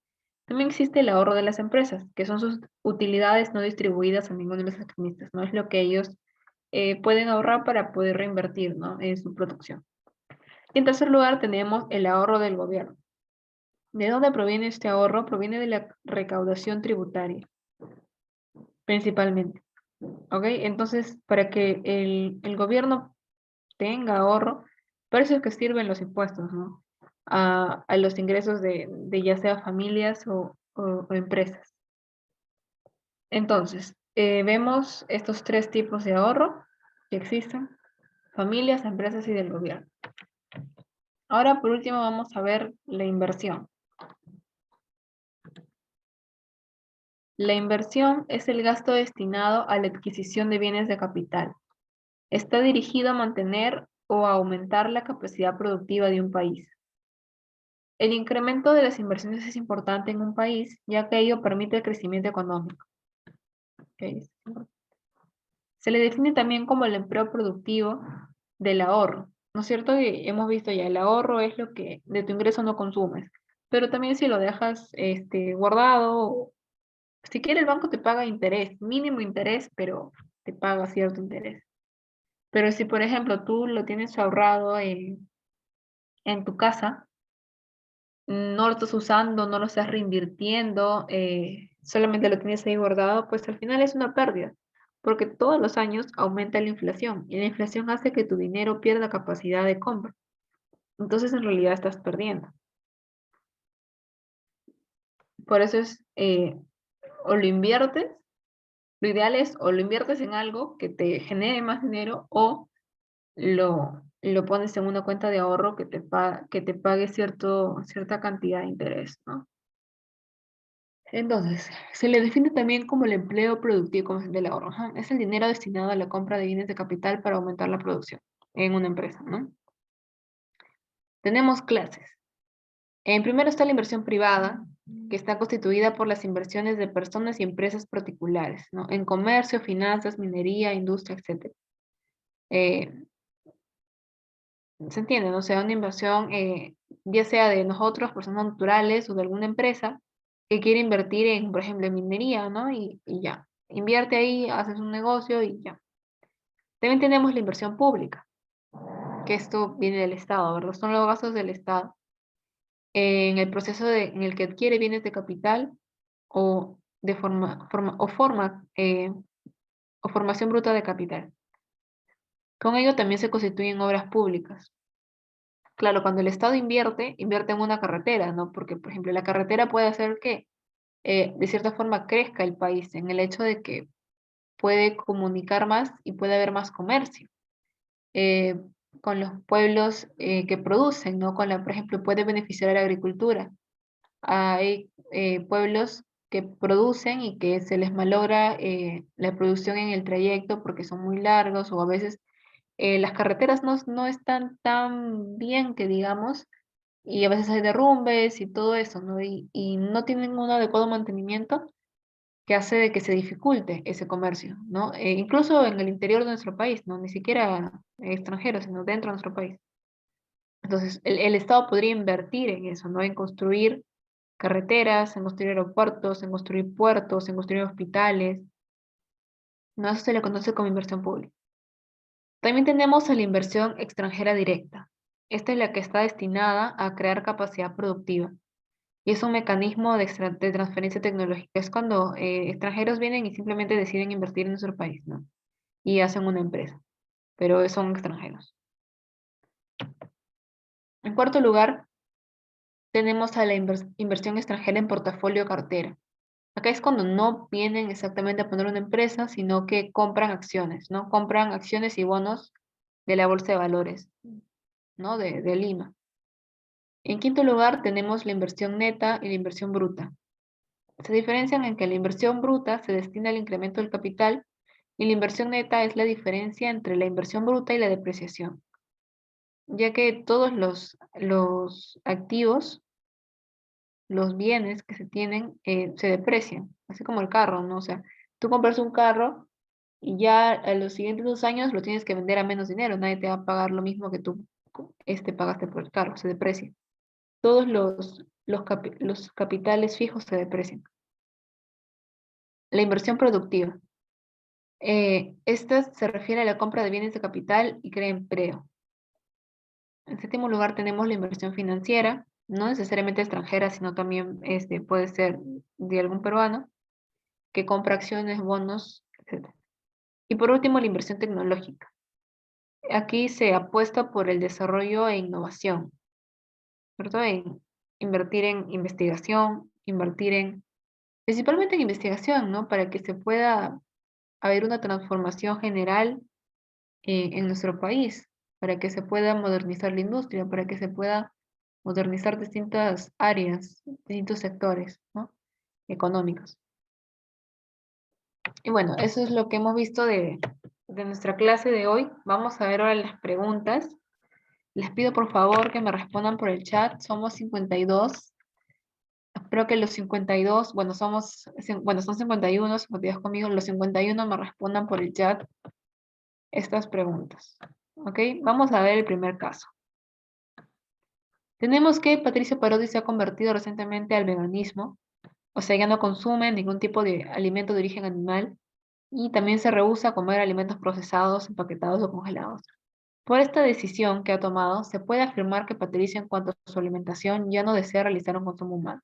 También existe el ahorro de las empresas, que son sus utilidades no distribuidas a ninguno de los accionistas, ¿no? Es lo que ellos pueden ahorrar para poder reinvertir, ¿no? En su producción. Y en tercer lugar tenemos el ahorro del gobierno. ¿De dónde proviene este ahorro? Proviene de la recaudación tributaria, principalmente. ¿Ok? Entonces, para que el gobierno tenga ahorro, para eso es que sirven los impuestos, ¿no? A los ingresos de ya sea familias o empresas. Entonces, vemos estos tres tipos de ahorro que existen, familias, empresas y del gobierno. Ahora, por último, vamos a ver la inversión. La inversión es el gasto destinado a la adquisición de bienes de capital. Está dirigido a mantener o a aumentar la capacidad productiva de un país. El incremento de las inversiones es importante en un país, ya que ello permite el crecimiento económico. ¿Ok? Se le define también como el empleo productivo del ahorro. ¿No es cierto? Que hemos visto ya, el ahorro es lo que de tu ingreso no consumes, pero también si lo dejas guardado, si quiere el banco te paga interés, mínimo interés, pero te paga cierto interés. Pero si, por ejemplo, tú lo tienes ahorrado en tu casa, no lo estás usando, no lo estás reinvirtiendo, solamente lo tienes ahí guardado, pues al final es una pérdida, porque todos los años aumenta la inflación y la inflación hace que tu dinero pierda capacidad de compra. Entonces en realidad estás perdiendo. Por eso o lo inviertes, lo ideal es o lo inviertes en algo que te genere más dinero o lo pones en una cuenta de ahorro que te pague cierta cantidad de interés, ¿no? Entonces, se le define también como el empleo productivo como del ahorro. Ajá. Es el dinero destinado a la compra de bienes de capital para aumentar la producción en una empresa, ¿no? Tenemos clases. En primero está la inversión privada, que está constituida por las inversiones de personas y empresas particulares, ¿no? En comercio, finanzas, minería, industria, etc. Eh, ¿Se entiende? ¿No? O sea, una inversión, ya sea de nosotros, personas naturales, o de alguna empresa que quiere invertir en, por ejemplo, en minería, ¿no? Y ya. Invierte ahí, haces un negocio y ya. También tenemos la inversión pública, que esto viene del Estado, ¿verdad? Son los gastos del Estado. en el proceso en el que adquiere bienes de capital o de o formación bruta de capital. Con ello también se constituyen obras públicas. Claro, cuando el Estado invierte en una carretera, ¿no? Porque, por ejemplo, la carretera puede hacer que, de cierta forma, crezca el país en el hecho de que puede comunicar más y puede haber más comercio eh, con los pueblos que producen, ¿no? Por ejemplo, puede beneficiar a la agricultura. Hay pueblos que producen y que se les malogra la producción en el trayecto porque son muy largos o a veces las carreteras no están tan bien que digamos y a veces hay derrumbes y todo eso, ¿no? Y no tienen un adecuado mantenimiento que hace de que se dificulte ese comercio, ¿no? Incluso en el interior de nuestro país, ¿no? Ni siquiera extranjeros, sino dentro de nuestro país. Entonces, el Estado podría invertir en eso, ¿no? En construir carreteras, en construir aeropuertos, en construir puertos, en construir hospitales, ¿no? Eso se le conoce como inversión pública. También tenemos a la inversión extranjera directa. Esta es la que está destinada a crear capacidad productiva y es un mecanismo de transferencia tecnológica. Es cuando extranjeros vienen y simplemente deciden invertir en nuestro país, ¿no? Y hacen una empresa, pero son extranjeros. En cuarto lugar, tenemos a la inversión extranjera en portafolio o cartera. Acá es cuando no vienen exactamente a poner una empresa, sino que compran acciones, ¿no? Compran acciones y bonos de la Bolsa de Valores, ¿no? De Lima. En quinto lugar, tenemos la inversión neta y la inversión bruta. Se diferencian en que la inversión bruta se destina al incremento del capital y la inversión neta es la diferencia entre la inversión bruta y la depreciación, ya que todos los activos, los bienes que se tienen, se deprecian, así como el carro, ¿no? O sea, tú compras un carro y ya a los siguientes 2 años lo tienes que vender a menos dinero, nadie te va a pagar lo mismo que tú pagaste por el carro, se deprecia. Todos los capitales fijos se deprecian. La inversión productiva. Esta se refiere a la compra de bienes de capital y crea empleo. En séptimo lugar tenemos la inversión financiera, no necesariamente extranjera, sino también puede ser de algún peruano, que compra acciones, bonos, etc. Y por último, la inversión tecnológica. Aquí se apuesta por el desarrollo e innovación, ¿cierto? En invertir en investigación, principalmente en investigación, ¿no? Para que se pueda haber una transformación general en nuestro país, para que se pueda modernizar la industria, para que se pueda modernizar distintas áreas, distintos sectores, ¿no? Económicos. Y bueno, eso es lo que hemos visto de nuestra clase de hoy. Vamos a ver ahora las preguntas. Les pido por favor que me respondan por el chat. Somos 52. Espero que los 52, bueno, son 51, 52 conmigo, los 51 me respondan por el chat estas preguntas. ¿Ok? Vamos a ver el primer caso. Tenemos que Patricia Parodi se ha convertido recientemente al veganismo, o sea, ya no consume ningún tipo de alimento de origen animal y también se rehúsa a comer alimentos procesados, empaquetados o congelados. Por esta decisión que ha tomado, se puede afirmar que Patricia, en cuanto a su alimentación, ya no desea realizar un consumo humano.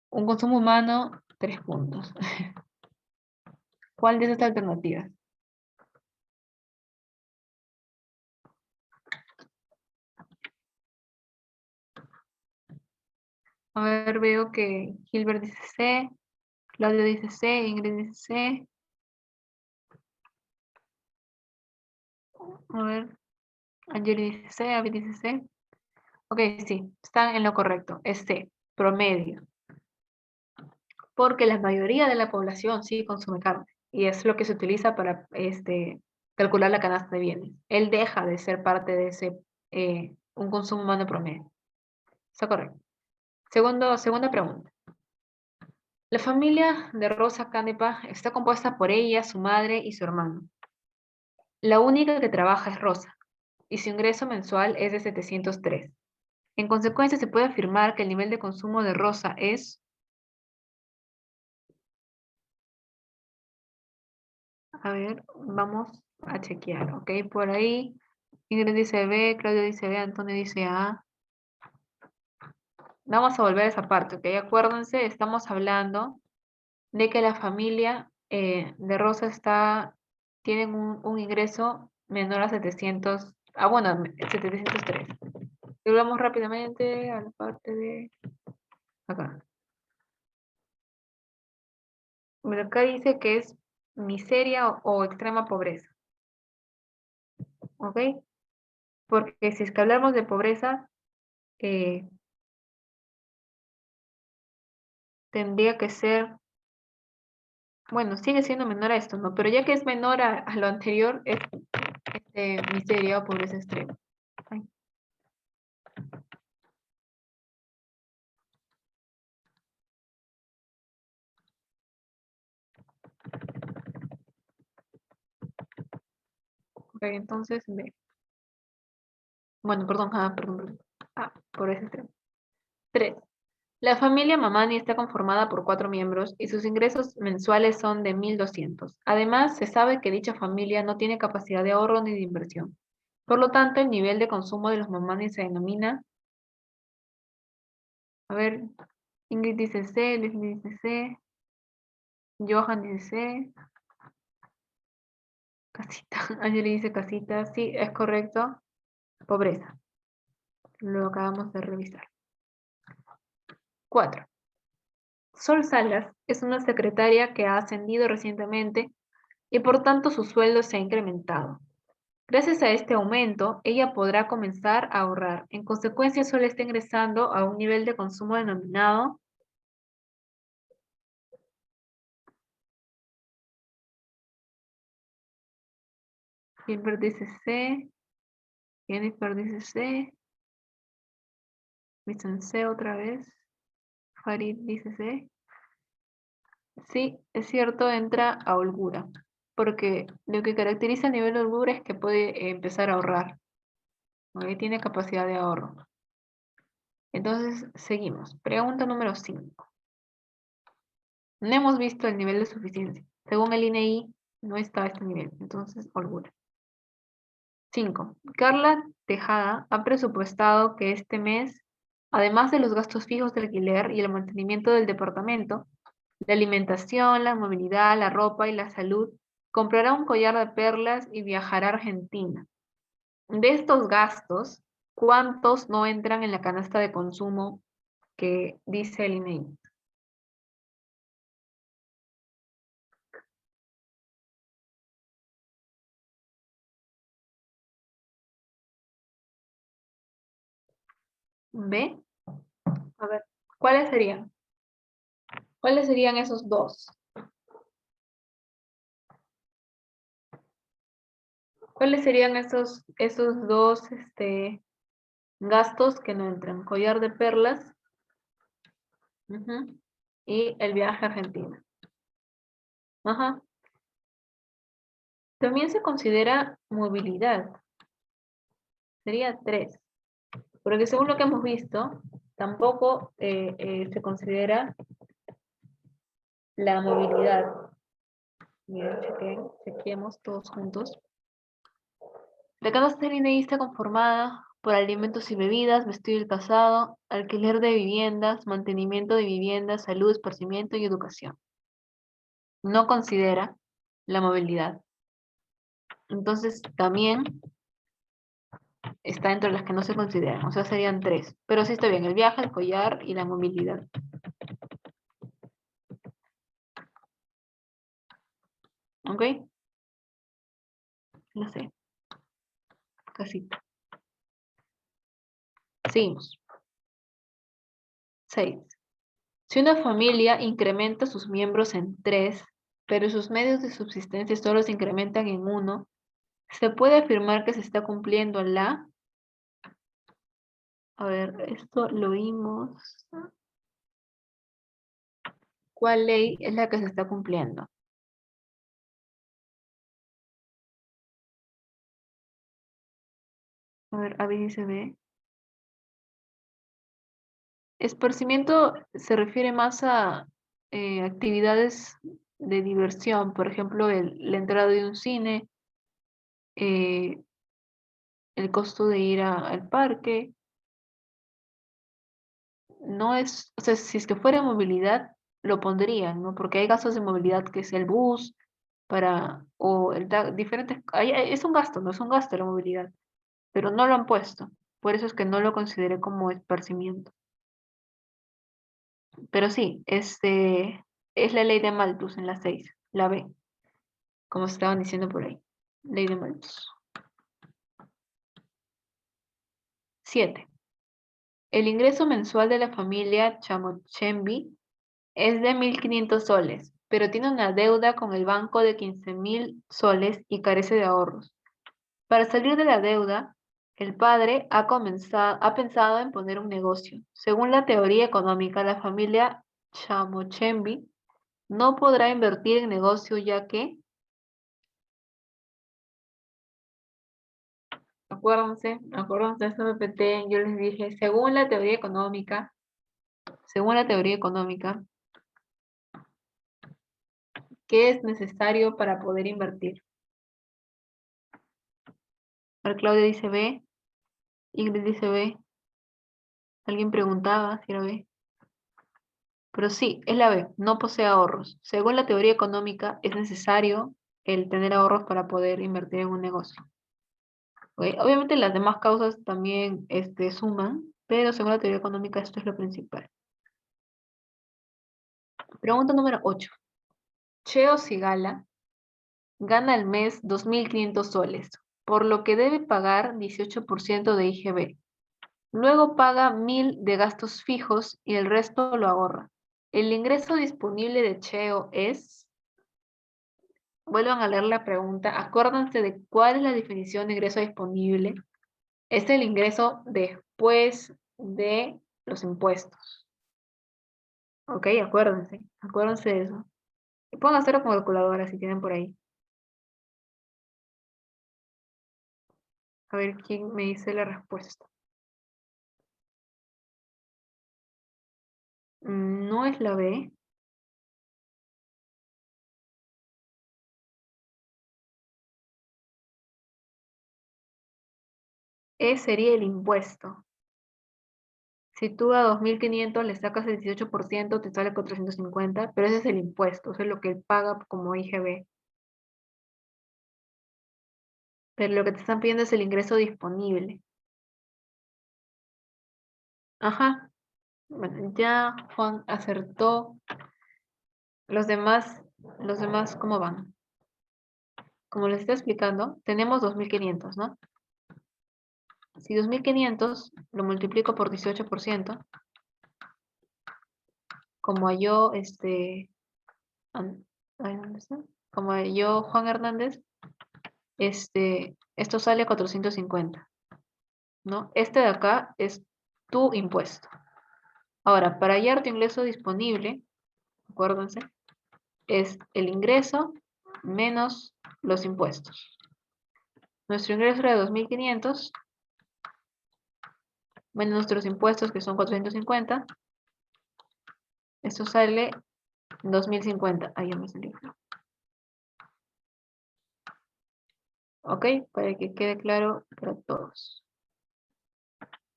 Un consumo humano, 3 puntos. ¿Cuál de estas alternativas? A ver, veo que Gilbert dice C, Claudio dice C, Ingrid dice C. A ver, Angeli dice C, Abby dice C. Ok, sí, están en lo correcto. Es C, promedio. Porque la mayoría de la población sí consume carne. Y es lo que se utiliza para calcular la canasta de bienes. Él deja de ser parte de un consumo humano promedio. Está correcto. Segunda pregunta. La familia de Rosa Canepa está compuesta por ella, su madre y su hermano. La única que trabaja es Rosa, y su ingreso mensual es de 703. En consecuencia, se puede afirmar que el nivel de consumo de Rosa es... A ver, vamos a chequear, ¿ok? Por ahí, Ingrid dice B, Claudio dice B, Antonio dice A. Vamos a volver a esa parte, ¿ok? Acuérdense, estamos hablando de que la familia de Rosa tienen un ingreso menor a 700, bueno, 703. Y vamos rápidamente a la parte de acá. Bueno, acá dice que es miseria o extrema pobreza, ¿ok? Porque si es que hablamos de pobreza, eh, tendría que ser, bueno, sigue siendo menor a esto, ¿no? Pero ya que es menor a lo anterior, es miseria o pobreza extrema. Ay, ok, entonces, B. Bueno, perdón, perdón. Pobreza extrema. 3. La familia Mamani está conformada por 4 miembros y sus ingresos mensuales son de 1.200. Además, se sabe que dicha familia no tiene capacidad de ahorro ni de inversión. Por lo tanto, el nivel de consumo de los Mamani se denomina, a ver, Ingrid dice C, Leslie dice C, Johan dice C, casita, Angeli dice casita, sí, es correcto, pobreza. Lo acabamos de revisar. 4. Sol Salas es una secretaria que ha ascendido recientemente y por tanto su sueldo se ha incrementado. Gracias a este aumento, ella podrá comenzar a ahorrar. En consecuencia, Sol está ingresando a un nivel de consumo denominado. Gilbert dice C, Jennifer dice C, dicen C otra vez, Farid dice C. Sí, es cierto, entra a holgura, porque lo que caracteriza a nivel de holgura es que puede empezar a ahorrar, ¿ok? Tiene capacidad de ahorro. Entonces, seguimos. Pregunta número 5. No hemos visto el nivel de suficiencia. Según el INEI, no está a este nivel, entonces holgura. 5. Carla Tejada ha presupuestado que este mes, además de los gastos fijos de alquiler y el mantenimiento del departamento, la alimentación, la movilidad, la ropa y la salud, comprará un collar de perlas y viajará a Argentina. De estos gastos, ¿cuántos no entran en la canasta de consumo que dice el INEI? ¿B? A ver, ¿cuáles serían? ¿Cuáles serían esos dos? ¿Cuáles serían esos dos gastos que no entran? Collar de perlas, ujú, y el viaje a Argentina. Ajá. También se considera movilidad. Sería 3. Porque según lo que hemos visto, tampoco se considera la movilidad. Miren, chequemos todos juntos. La canasta del INEI está conformada por alimentos y bebidas, vestido y calzado, alquiler de viviendas, mantenimiento de viviendas, salud, esparcimiento y educación. No considera la movilidad. Entonces, también está entre las que no se consideran, o sea, serían 3. Pero sí está bien, el viaje, el collar y la movilidad. ¿Ok? No sé, casi. Seguimos. 6. Si una familia incrementa sus miembros en 3, pero sus medios de subsistencia solo se incrementan en 1, se puede afirmar que se está cumpliendo la... A ver, esto lo vimos. ¿Cuál ley es la que se está cumpliendo? A ver, A, B, dice B. Esparcimiento se refiere más a actividades de diversión, por ejemplo, la entrada de un cine, eh, el costo de ir al parque, no es, o sea, si es que fuera movilidad, lo pondrían, ¿no? Porque hay gastos de movilidad que es el bus, o diferentes, es un gasto, no es un gasto la movilidad, pero no lo han puesto. Por eso es que no lo consideré como esparcimiento. Pero sí, es la ley de Malthus en la 6, la B, como se estaban diciendo por ahí. Ley de Malthus. 7. El ingreso mensual de la familia Chamochembi es de 1.500 soles, pero tiene una deuda con el banco de 15.000 soles y carece de ahorros. Para salir de la deuda, el padre ha pensado en poner un negocio. Según la teoría económica, la familia Chamochembi no podrá invertir en negocio ya que, acuérdense, esto me peté, yo les dije, según la teoría económica, ¿qué es necesario para poder invertir? Ahora Claudia dice B, Ingrid dice B, alguien preguntaba si era B. Pero sí, es la B, no posee ahorros. Según la teoría económica, es necesario el tener ahorros para poder invertir en un negocio. ¿Ok? Obviamente las demás causas también suman, pero según la teoría económica esto es lo principal. Pregunta número 8. Cheo Sigala gana al mes 2.500 soles, por lo que debe pagar 18% de IGB. Luego paga 1.000 de gastos fijos y el resto lo ahorra. El ingreso disponible de Cheo es... Vuelvan a leer la pregunta. Acuérdense de cuál es la definición de ingreso disponible. Es el ingreso después de los impuestos. ¿Ok? Acuérdense. Acuérdense de eso. Y pueden hacerlo con calculadora si tienen por ahí. A ver quién me dice la respuesta. No es la B. E sería el impuesto. Si tú a 2.500 le sacas el 18%, te sale 450, pero ese es el impuesto, eso es lo que él paga como IGB. Pero lo que te están pidiendo es el ingreso disponible. Ajá. Bueno, ya Juan acertó. Los demás, ¿cómo van? Como les estoy explicando, tenemos 2.500, ¿no? Si 2.500 lo multiplico por 18%, como yo, ay, ¿dónde está? Como yo, Juan Hernández, esto sale a 450, ¿no? Este de acá es tu impuesto. Ahora, para hallar tu ingreso disponible, acuérdense, es el ingreso menos los impuestos. Nuestro ingreso era de 2.500 menos nuestros impuestos, que son 450. Esto sale 2.050. Ahí ya me salió. ¿Ok? Para que quede claro para todos.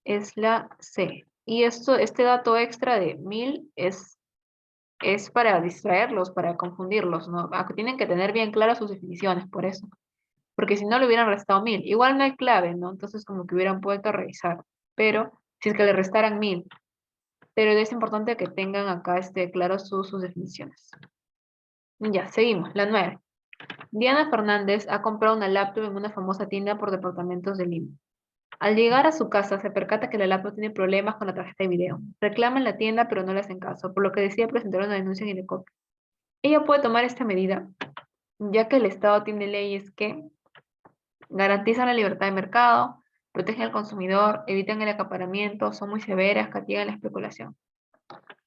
Es la C. Y este dato extra de 1.000 es para distraerlos, para confundirlos, ¿no? Tienen que tener bien claras sus definiciones, por eso. Porque si no le hubieran restado 1.000. Igual no hay clave, ¿no? Entonces como que hubieran vuelto a revisar. Pero si es que le restaran 1.000. Pero es importante que tengan acá claros sus definiciones. Ya, seguimos. La 9. Diana Fernández ha comprado una laptop en una famosa tienda por departamentos de Lima. Al llegar a su casa, se percata que la laptop tiene problemas con la tarjeta de video. Reclama en la tienda, pero no le hacen caso, por lo que decide presentar una denuncia en Indecopi. Ella puede tomar esta medida, ya que el Estado tiene leyes que garantizan la libertad de mercado, protegen al consumidor, evitan el acaparamiento, son muy severas, castigan la especulación.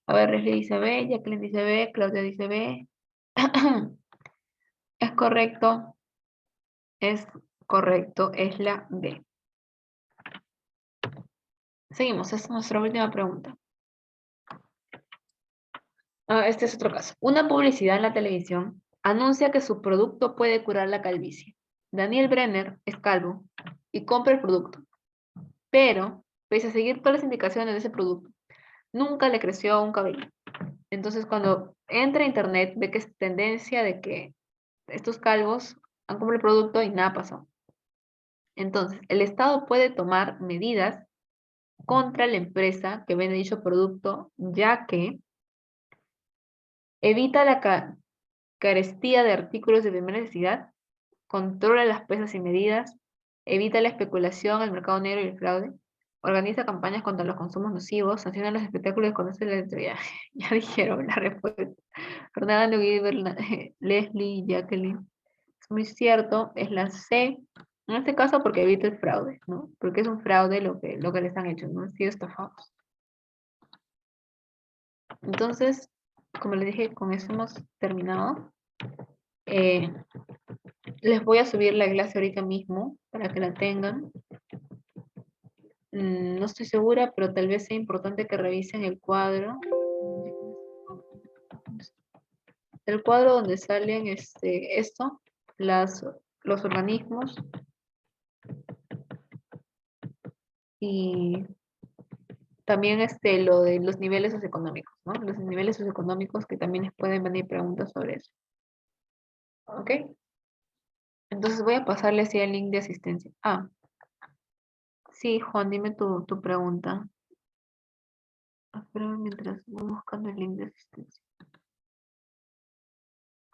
A ver, Leslie dice B, Jacqueline dice B, Claudia dice B. Es correcto, es la B. Seguimos, esta es nuestra última pregunta. Este es otro caso. Una publicidad en la televisión anuncia que su producto puede curar la calvicie. Daniel Brenner es calvo y compra el producto, pero pese a seguir todas las indicaciones de ese producto, nunca le creció un cabello. Entonces, cuando entra a internet, ve que es tendencia de que estos calvos han comprado el producto y nada pasó. Entonces, el Estado puede tomar medidas contra la empresa que vende dicho producto, ya que evita la carestía de artículos de primera necesidad, controla las pesas y medidas, evita la especulación, el mercado negro y el fraude, organiza campañas contra los consumos nocivos, sanciona los espectáculos y conoce la ya, ya dijeron la respuesta. Fernando, Gilbert, Leslie y Jacqueline. Es muy cierto, es la C. En este caso porque evita el fraude, ¿no? Porque es un fraude lo que les han hecho, ¿no? Han sido estafados. Entonces, como les dije, con eso hemos terminado. Eh, Les voy a subir la clase ahorita mismo para que la tengan. No estoy segura, pero tal vez sea importante que revisen el cuadro. El cuadro donde salen las, los organismos y también lo de los niveles socioeconómicos, ¿no? Los niveles socioeconómicos que también les pueden venir preguntas sobre eso. ¿Ok? Entonces voy a pasarle así el link de asistencia. Ah, sí, Juan, dime tu pregunta. Espera mientras voy buscando el link de asistencia.